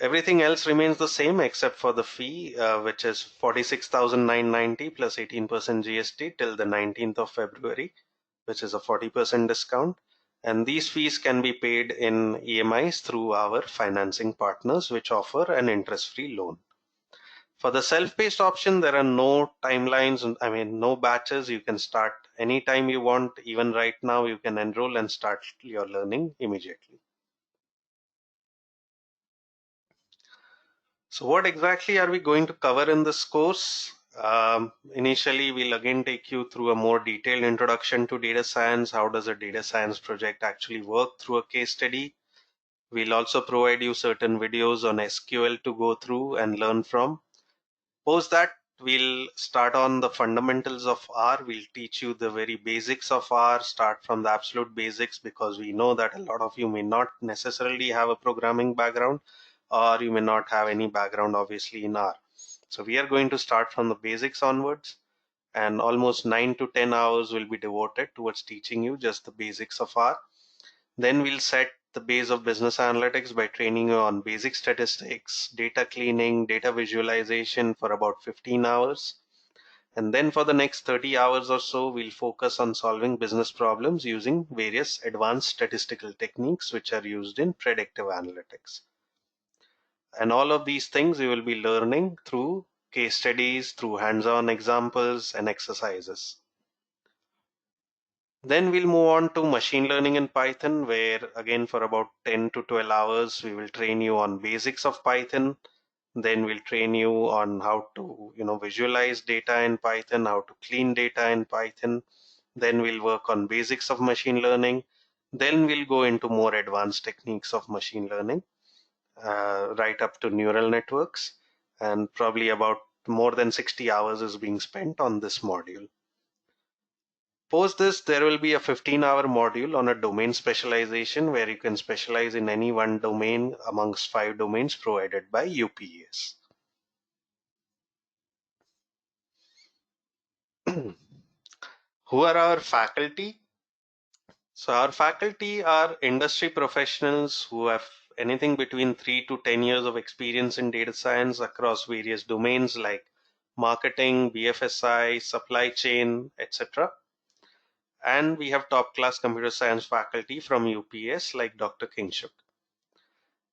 Everything else remains the same except for the fee, which is 46,990 plus 18% GST till the 19th of February, which is a 40% discount. And these fees can be paid in EMIs through our financing partners, which offer an interest-free loan. For the self-paced option, there are no timelines, no batches. You can start anytime you want. Even right now, you can enroll and start your learning immediately. So what exactly are we going to cover in this course? Initially, we'll again take you through a more detailed introduction to data science. How does a data science project actually work through a case study? We'll also provide you certain videos on SQL to go through and learn from. Post that, we'll start on the fundamentals of R. We'll teach you the very basics of R, start from the absolute basics, because we know that a lot of you may not necessarily have a programming background, or you may not have any background obviously in R. So we are going to start from the basics onwards, and almost 9 to 10 hours will be devoted towards teaching you just the basics of R. Then we'll set the base of business analytics by training you on basic statistics, data cleaning, data visualization for about 15 hours. And then for the next 30 hours or so, we'll focus on solving business problems using various advanced statistical techniques which are used in predictive analytics. And all of these things you will be learning through case studies, through hands-on examples and exercises. Then we'll move on to machine learning in Python, where again for about 10 to 12 hours, we will train you on basics of Python. Then we'll train you on how to, visualize data in Python, how to clean data in Python. Then we'll work on basics of machine learning. Then we'll go into more advanced techniques of machine learning, right up to neural networks. And probably about more than 60 hours is being spent on this module. Post this, there will be a 15-hour module on a domain specialization where you can specialize in any one domain amongst 5 domains provided by UPS. Who are our faculty? So our faculty are industry professionals who have anything between 3 to 10 years of experience in data science across various domains like marketing, BFSI, supply chain, etc. And we have top class computer science faculty from UPS like Dr. Kingshuk.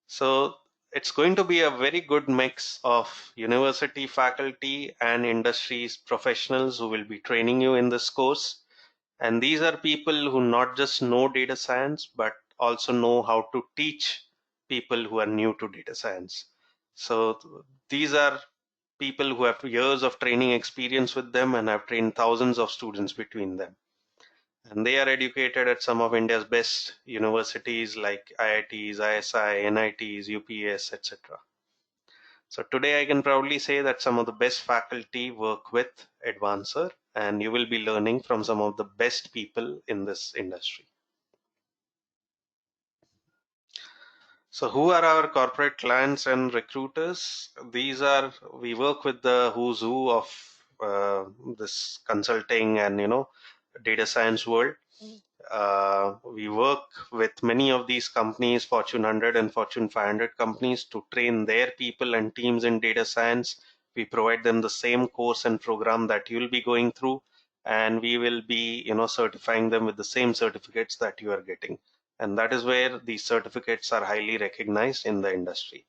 So it's going to be a very good mix of university faculty and industries professionals who will be training you in this course. And these are people who not just know data science, but also know how to teach people who are new to data science. So these are people who have years of training experience with them and have trained thousands of students between them. And they are educated at some of India's best universities like IITs, ISI, NITs, UPS, etc. So today I can proudly say that some of the best faculty work with Edvancer, and you will be learning from some of the best people in this industry. So who are our corporate clients and recruiters? We work with the who's who of this consulting and data science world. We work with many of these companies, Fortune 100 and Fortune 500 companies, to train their people and teams in data science. We provide them the same course and program that you'll be going through, and we will be, certifying them with the same certificates that you are getting. And that is where these certificates are highly recognized in the industry.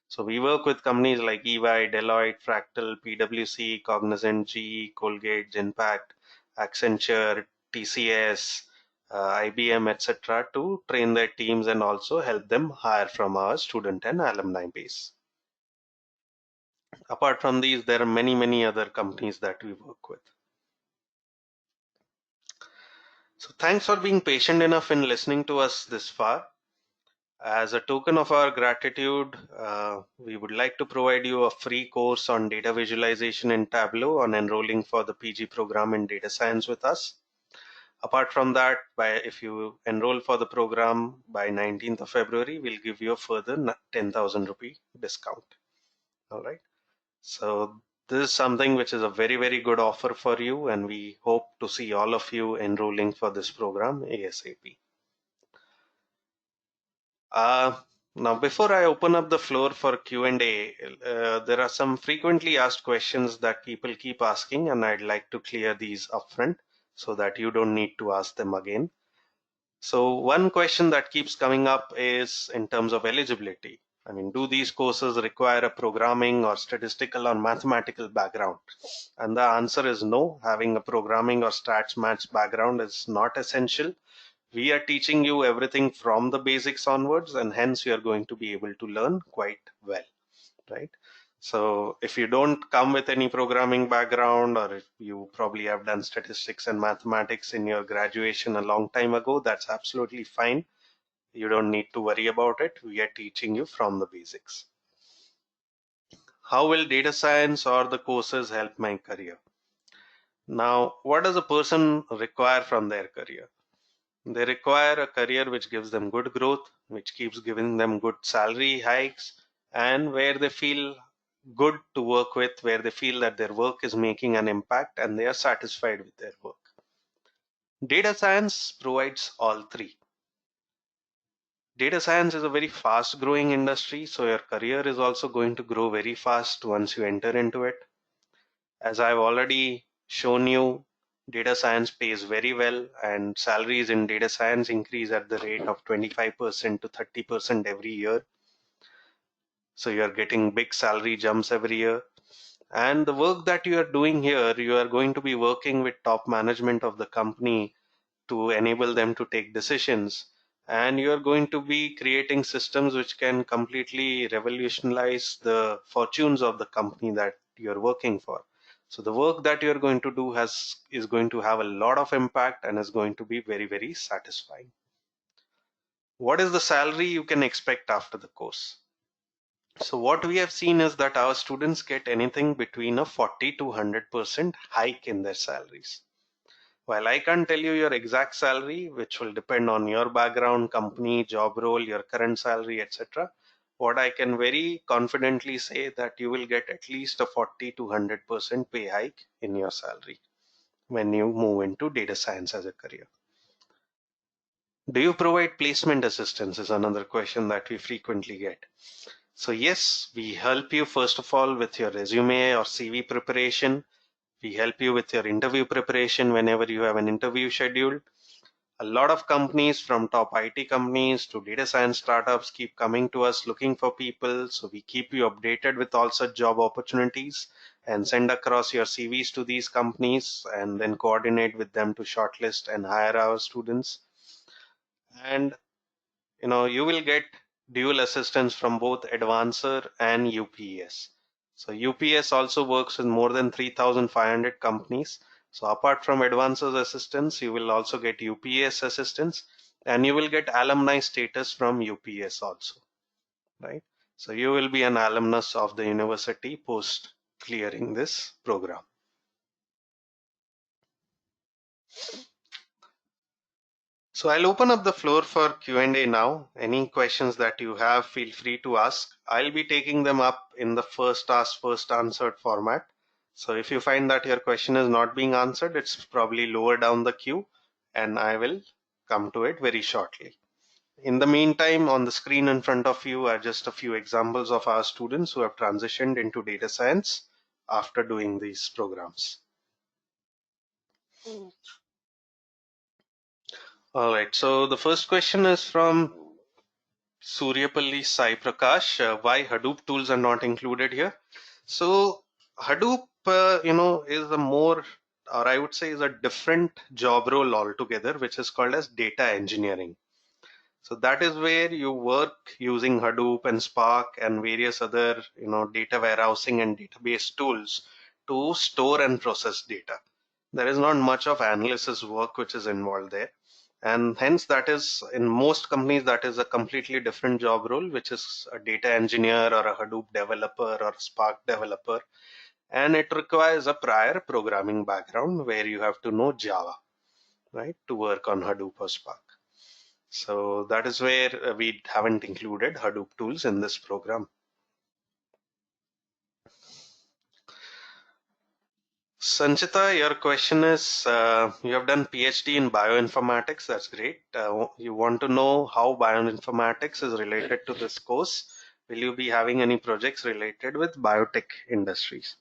So we work with companies like EY, Deloitte, Fractal, PwC, Cognizant, GE, Colgate, Genpact, Accenture, TCS, IBM, etc., to train their teams and also help them hire from our student and alumni base. Apart from these, there are many, many other companies that we work with. So thanks for being patient enough in listening to us this far. As a token of our gratitude, we would like to provide you a free course on data visualization in Tableau on enrolling for the PG program in data science with us. Apart from that, if you enroll for the program by 19th of February, we'll give you a further 10,000 rupee discount. All right. So this is something which is a very, very good offer for you, and we hope to see all of you enrolling for this program ASAP. Now, before I open up the floor for Q&A, there are some frequently asked questions that people keep asking, and I'd like to clear these upfront so that you don't need to ask them again. So one question that keeps coming up is in terms of eligibility. I mean, do these courses require a programming or statistical or mathematical background? And the answer is no. Having a programming or stats maths background is not essential. We are teaching you everything from the basics onwards, and hence you are going to be able to learn quite well, right? So if you don't come with any programming background, or if you probably have done statistics and mathematics in your graduation a long time ago, that's absolutely fine. You don't need to worry about it. We are teaching you from the basics. How will data science or the courses help my career? Now, what does a person require from their career? They require a career which gives them good growth, which keeps giving them good salary hikes, and where they feel good to work with, where they feel that their work is making an impact and they are satisfied with their work. Data science provides all three. Data science is a very fast growing industry, so your career is also going to grow very fast once you enter into it. As I've already shown you, data science pays very well, and salaries in data science increase at the rate of 25% to 30% every year. So you're getting big salary jumps every year. And the work that you are doing here, you are going to be working with top management of the company to enable them to take decisions. And you are going to be creating systems which can completely revolutionize the fortunes of the company that you're working for. So the work that you're going to do is going to have a lot of impact and is going to be very, very satisfying. What is the salary you can expect after the course? So what we have seen is that our students get anything between a 40 to 100% hike in their salaries. While I can't tell you your exact salary, which will depend on your background, company, job role, your current salary, etc., what I can very confidently say that you will get at least a 40 to 100% pay hike in your salary when you move into data science as a career. Do you provide placement assistance is another question that we frequently get. So yes, we help you first of all with your resume or CV preparation. We help you with your interview preparation whenever you have an interview scheduled. A lot of companies, from top IT companies to data science startups, keep coming to us looking for people. So we keep you updated with all such job opportunities and send across your CVs to these companies and then coordinate with them to shortlist and hire our students. And you will get dual assistance from both Edvancer and UPS. So UPS also works with more than 3,500 companies. So apart from Advancer's assistance, you will also get UPS assistance, and you will get alumni status from UPS also, right? So you will be an alumnus of the university post clearing this program. So I'll open up the floor for Q&A now. Any questions that you have, feel free to ask. I'll be taking them up in the first asked, first answered format. So if you find that your question is not being answered, it's probably lower down the queue and I will come to it very shortly. In the meantime, on the screen in front of you are just a few examples of our students who have transitioned into data science after doing these programs. All right, so the first question is from Suryapalli Sai Prakash. Why Hadoop tools are not included here? So Hadoop, is a more, or I would say, is a different job role altogether, which is called as data engineering. So that is where you work using Hadoop and Spark and various other, data warehousing and database tools to store and process data. There is not much of analysis work which is involved there. And hence that is, in most companies, that is a completely different job role, which is a data engineer or a Hadoop developer or a Spark developer. And it requires a prior programming background where you have to know Java, right, to work on Hadoop or Spark. So that is where we haven't included Hadoop tools in this program. Sanchita, your question is, you have done PhD in bioinformatics. That's great. You want to know how bioinformatics is related to this course. Will you be having any projects related with biotech industries?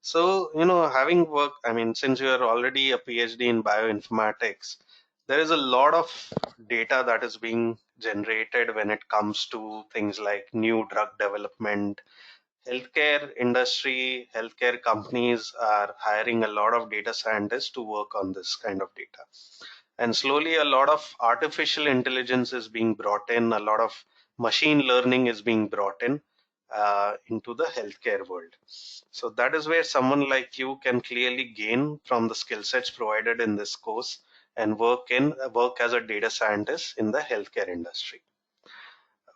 So, having worked, since you are already a PhD in bioinformatics, there is a lot of data that is being generated when it comes to things like new drug development. Healthcare industry, healthcare companies are hiring a lot of data scientists to work on this kind of data. And slowly, a lot of artificial intelligence is being brought in, a lot of machine learning is being brought in into the healthcare world. So that is where someone like you can clearly gain from the skill sets provided in this course and work as a data scientist in the healthcare industry.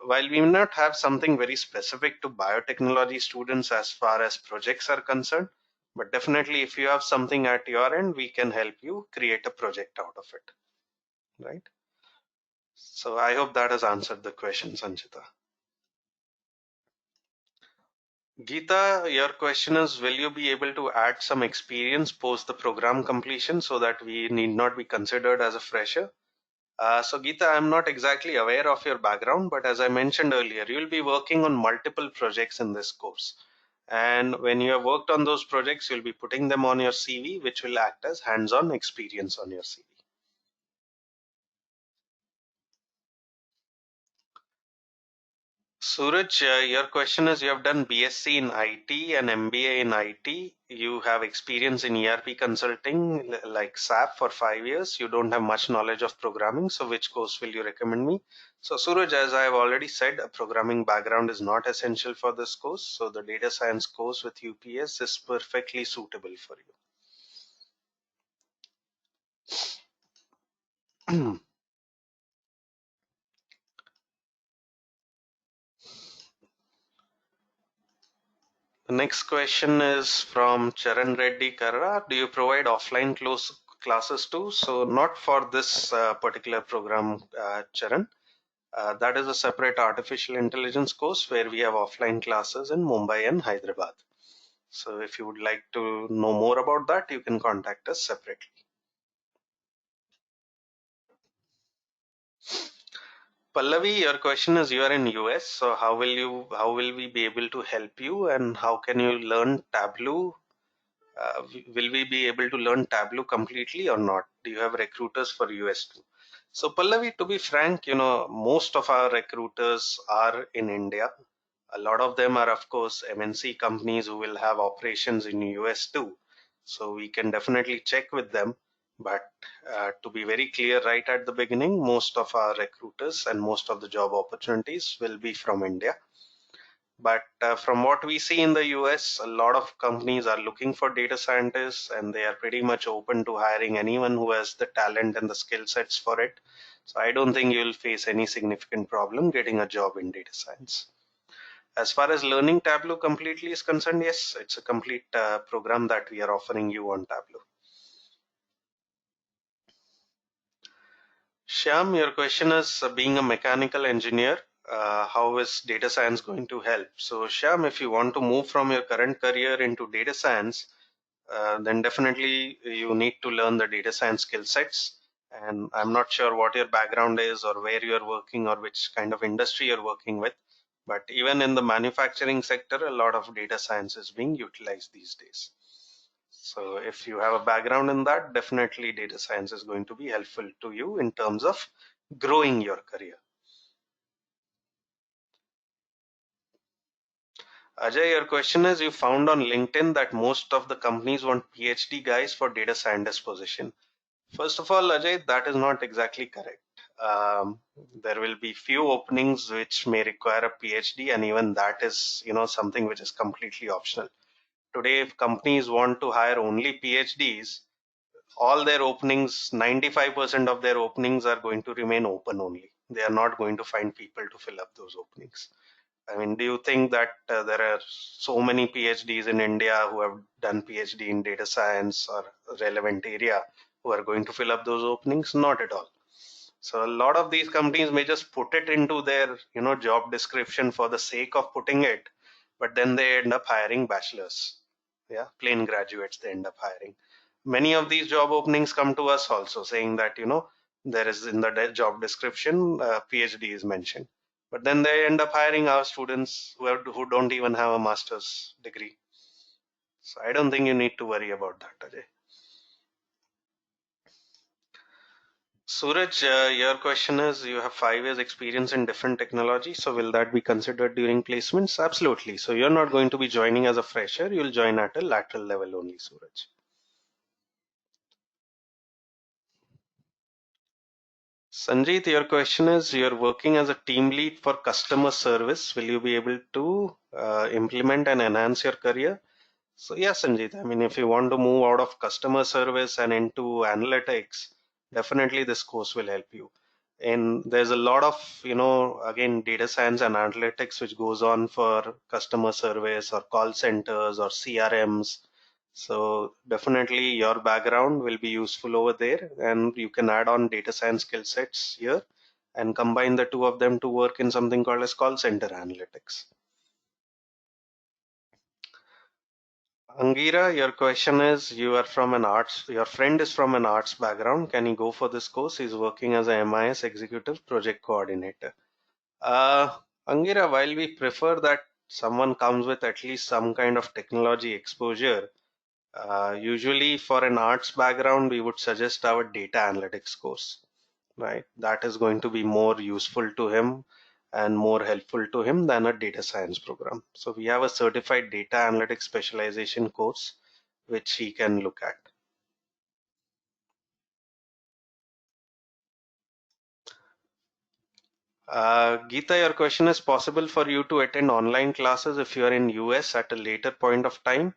While we may not have something very specific to biotechnology students as far as projects are concerned, but definitely if you have something at your end, we can help you create a project out of it, right? So I hope that has answered the question, Sanchita. Geeta, your question is, will you be able to add some experience post the program completion so that we need not be considered as a fresher? So Geeta, I'm not exactly aware of your background, but as I mentioned earlier, you'll be working on multiple projects in this course. And when you have worked on those projects, you'll be putting them on your CV, which will act as hands-on experience on your CV. Suraj, your question is, you have done BSc in IT and MBA in IT. You have experience in ERP consulting like SAP for 5 years. You don't have much knowledge of programming. So which course will you recommend me? So Suraj, as I have already said, a programming background is not essential for this course. So the data science course with UPS is perfectly suitable for you. The next question is from Charan Reddy Karra. Do you provide offline classes too? So not for this particular program, Charan. That is a separate artificial intelligence course where we have offline classes in Mumbai and Hyderabad. So if you would like to know more about that, you can contact us separately. Pallavi, your question is, you are in US, so how will we be able to help you, and how can you learn Tableau? Will we be able to learn Tableau completely or not? Do you have recruiters for US too? So Pallavi, to be frank, most of our recruiters are in India. A lot of them are, of course, MNC companies who will have operations in US too. So we can definitely check with them. But to be very clear right at the beginning, most of our recruiters and most of the job opportunities will be from India. But from what we see in the US, a lot of companies are looking for data scientists and they are pretty much open to hiring anyone who has the talent and the skill sets for it. So I don't think you'll face any significant problem getting a job in data science. As far as learning Tableau completely is concerned, yes, it's a complete program that we are offering you on Tableau. Shyam, your question is being a mechanical engineer, how is data science going to help? So, Shyam, if you want to move from your current career into data science, then definitely you need to learn the data science skill sets. And I'm not sure what your background is or where you're working or which kind of industry you're working with. But even in the manufacturing sector, a lot of data science is being utilized these days. So if you have a background in that, definitely data science is going to be helpful to you in terms of growing your career. Ajay, your question is, you found on LinkedIn that most of the companies want PhD guys for data scientist position. First of all, Ajay, that is not exactly correct. There will be few openings which may require a PhD, and even that is, something which is completely optional. Today, if companies want to hire only PhDs, all their openings, 95% of their openings are going to remain open only. They are not going to find people to fill up those openings. I mean, do you think that there are so many PhDs in India who have done PhD in data science or relevant area who are going to fill up those openings? Not at all. So a lot of these companies may just put it into their, job description for the sake of putting it, but then they end up hiring bachelors. Yeah, plain graduates they end up hiring. Many of these job openings come to us also saying that, there is in the job description, PhD is mentioned. But then they end up hiring our students who don't even have a master's degree. So I don't think you need to worry about that, Ajay. Suraj, your question is, you have 5 years experience in different technology, so will that be considered during placements? Absolutely. So you're not going to be joining as a fresher, you'll join at a lateral level only, Suraj. Sanjeet, your question is, you're working as a team lead for customer service. Will you be able to implement and enhance your career? So yeah, Sanjit, I mean, if you want to move out of customer service and into analytics, definitely this course will help you. And there's a lot of, again, data science and analytics which goes on for customer service or call centers or CRMs. So definitely your background will be useful over there, and you can add on data science skill sets here and combine the two of them to work in something called as call center analytics. Angira, your question is you are from an arts, your friend is from an arts background. Can he go for this course? He's working as a MIS executive project coordinator. Angira, while we prefer that someone comes with at least some kind of technology exposure, usually for an arts background, we would suggest our data analytics course, right? That is going to be more useful to him and more helpful to him than a data science program. So we have a certified data analytics specialization course which he can look at. Geeta, your question is possible for you to attend online classes if you are in US at a later point of time.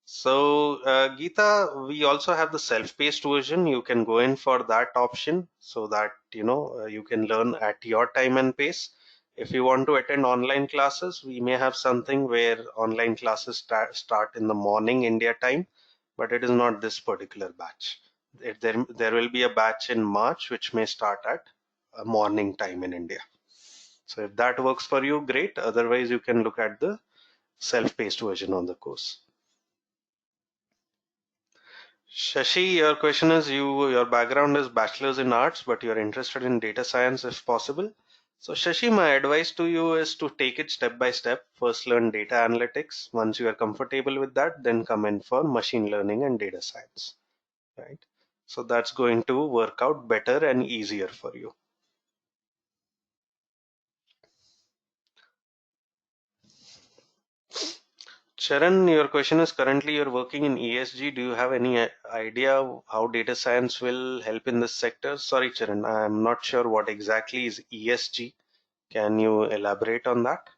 So, Geeta, we also have the self-paced version. You can go in for that option so that you can learn at your time and pace. If you want to attend online classes, we may have something where online classes start in the morning India time, but it is not this particular batch. If there will be a batch in March which may start at a morning time in India. So if that works for you, great. Otherwise, you can look at the self-paced version on the course. Shashi, your question is your background is bachelor's in arts, but you're interested in data science if possible. So Shashi, my advice to you is to take it step by step. First learn data analytics. Once you are comfortable with that, then come in for machine learning and data science, right? So that's going to work out better and easier for you. Sharon, your question is currently you're working in ESG. Do you have any idea how data science will help in this sector? Sorry, Sharon, I'm not sure what exactly is ESG. Can you elaborate on that?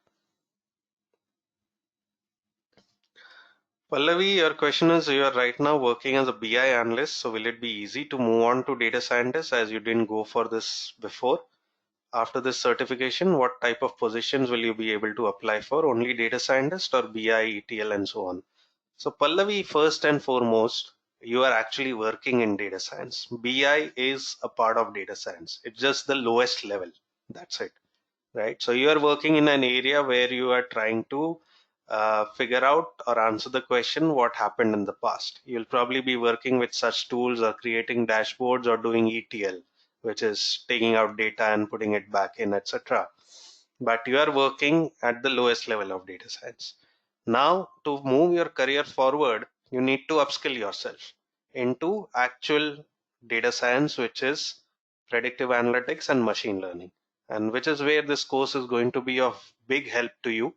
Pallavi, your question is you are right now working as a BI analyst, so will it be easy to move on to data scientist as you didn't go for this before? After this certification, what type of positions will you be able to apply for? Only data scientist or BI, ETL, and so on? So, Pallavi, first and foremost, you are actually working in data science. BI is a part of data science, it's just the lowest level. That's it, right? So, you are working in an area where you are trying to figure out or answer the question what happened in the past. You'll probably be working with such tools or creating dashboards or doing ETL, which is taking out data and putting it back in, etc. But you are working at the lowest level of data science. Now, to move your career forward, you need to upskill yourself into actual data science, which is predictive analytics and machine learning, and which is where this course is going to be of big help to you,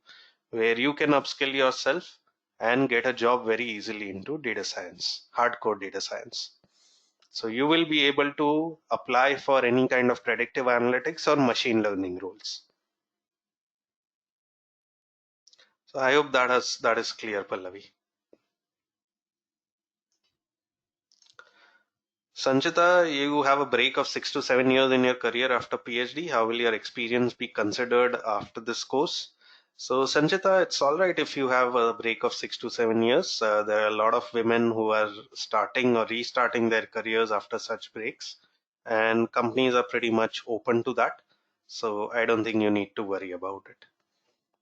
where you can upskill yourself and get a job very easily into data science, hardcore data science. So you will be able to apply for any kind of predictive analytics or machine learning roles. So I hope that is clear, Pallavi. Sanchita, you have a break of 6 to 7 years in your career after PhD. How will your experience be considered after this course? So, Sanchita, it's all right if you have a break of 6 to 7 years. There are a lot of women who are starting or restarting their careers after such breaks, and companies are pretty much open to that. So, I don't think you need to worry about it.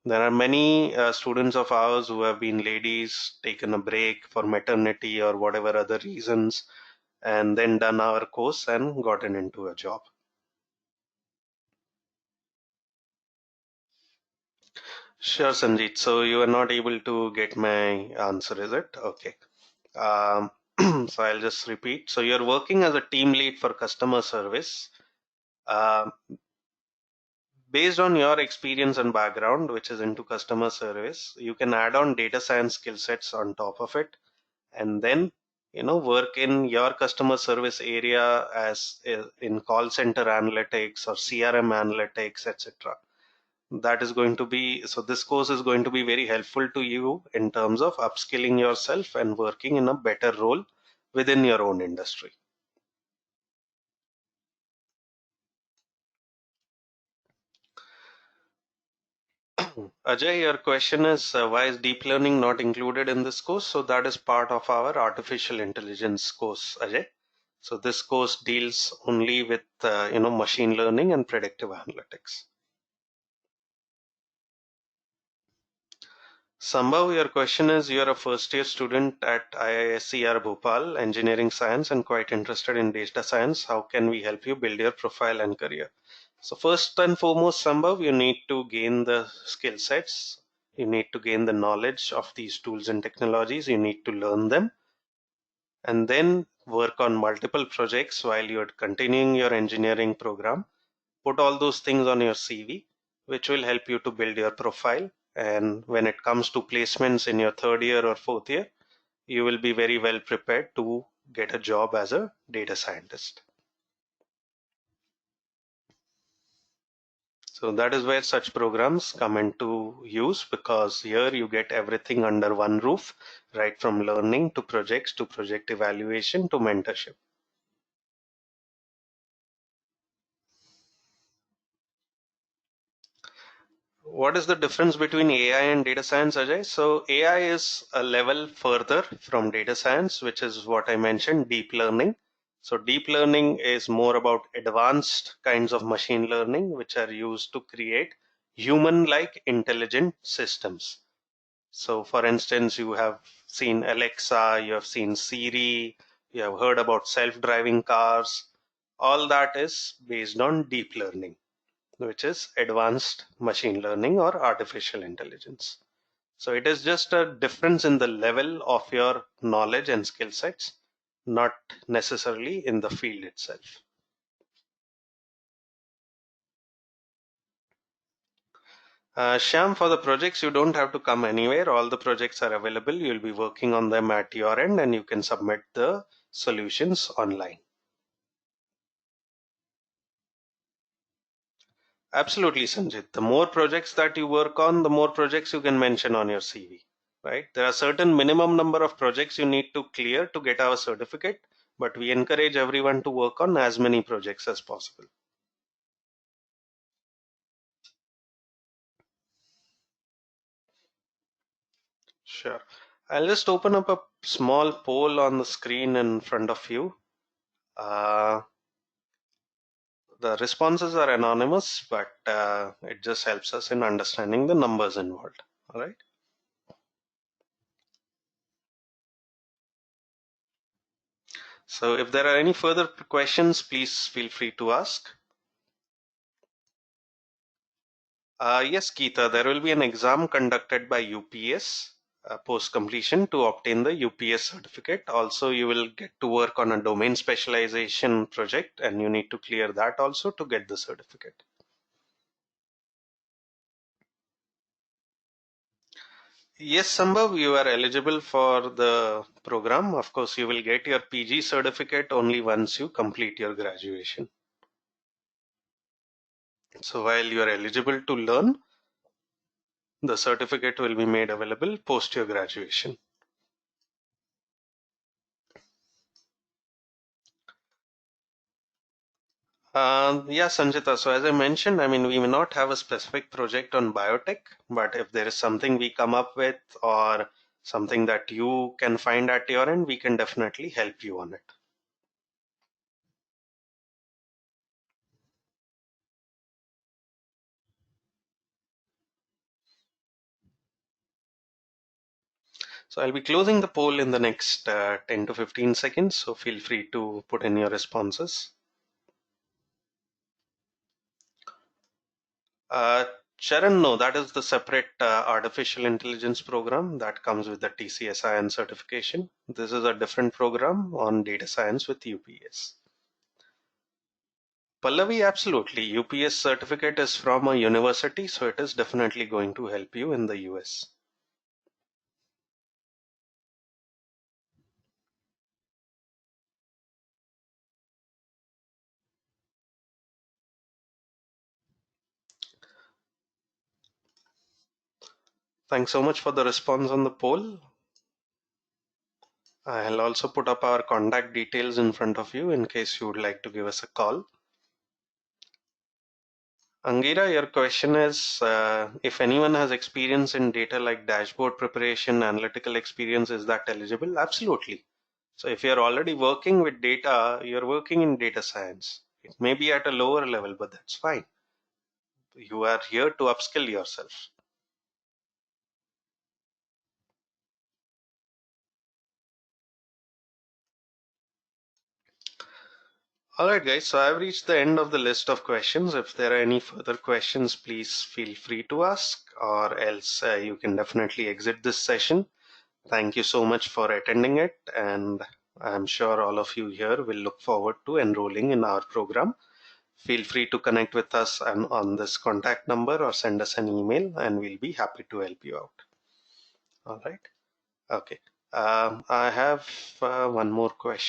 There are many students of ours who have been ladies, taken a break for maternity or whatever other reasons, and then done our course and gotten into a job. Sure, Sanjeet. So you are not able to get my answer, is it? Okay. Um, so I'll just repeat. So you're working as a team lead for customer service. Um, Based on your experience and background, which is into customer service, you can add on data science skill sets on top of it, and then work in your customer service area as in call center analytics or CRM analytics, etc. That is going to be, so this course is going to be very helpful to you in terms of upskilling yourself and working in a better role within your own industry. Ajay, your question is why is deep learning not included in this course? So that is part of our artificial intelligence course, Ajay. So this course deals only with machine learning and predictive analytics. Sambhav, your question is you're a first year student at IIScr Bhopal, engineering science, and quite interested in data science. How can we help you build your profile and career? So, first and foremost, Sambhav, you need to gain the skill sets. You need to gain the knowledge of these tools and technologies. You need to learn them and then work on multiple projects while you're continuing your engineering program. Put all those things on your CV, which will help you to build your profile. And when it comes to placements in your third year or fourth year, you will be very well prepared to get a job as a data scientist. So that is where such programs come into use, because here you get everything under one roof, right from learning to projects to project evaluation to mentorship. What is the difference between AI and data science, Ajay? So AI is a level further from data science, which is what I mentioned, deep learning. So deep learning is more about advanced kinds of machine learning, which are used to create human-like intelligent systems. So for instance, you have seen Alexa, you have seen Siri, you have heard about self-driving cars. All that is based on deep learning, which is advanced machine learning or artificial intelligence. So it is just a difference in the level of your knowledge and skill sets, not necessarily in the field itself. Shyam, for the projects, you don't have to come anywhere. All the projects are available. You'll be working on them at your end and you can submit the solutions online. Absolutely, Sanjit. The more projects that you work on, the more projects you can mention on your CV, right? There are certain minimum number of projects you need to clear to get our certificate, but we encourage everyone to work on as many projects as possible. Sure. I'll just open up a small poll on the screen in front of you. Uh, the responses are anonymous, but it just helps us in understanding the numbers involved. All right. So if there are any further questions, please feel free to ask. Yes, Geeta, there will be an exam conducted by UPS post completion to obtain the UPS certificate. Also, you will get to work on a domain specialization project and you need to clear that also to get the certificate. Yes, Sambhav, you are eligible for the program. Of course, you will get your PG certificate only once you complete your graduation. So while you are eligible to learn, the certificate will be made available post your graduation. Yeah, Sanjita. So as I mentioned, I mean, we may not have a specific project on biotech, but if there is something we come up with or something that you can find at your end, we can definitely help you on it. So I'll be closing the poll in the next 10 to 15 seconds. So feel free to put in your responses. Uh, Sharon, no, that is the separate artificial intelligence program that comes with the TCSIN certification. This is a different program on data science with UPS. Pallavi, absolutely. UPS certificate is from a university, so it is definitely going to help you in the US. Thanks so much for the response on the poll. I'll also put up our contact details in front of you in case you would like to give us a call. Angira, your question is if anyone has experience in data like dashboard preparation, analytical experience, is that eligible? Absolutely. So if you're already working with data, you're working in data science. It may be at a lower level, but that's fine. You are here to upskill yourself. All right, guys. So I've reached the end of the list of questions. If there are any further questions, please feel free to ask, or else you can definitely exit this session. Thank you so much for attending it, and I'm sure all of you here will look forward to enrolling in our program. Feel free to connect with us on this contact number or send us an email, and we'll be happy to help you out. All right. Okay. I have one more question.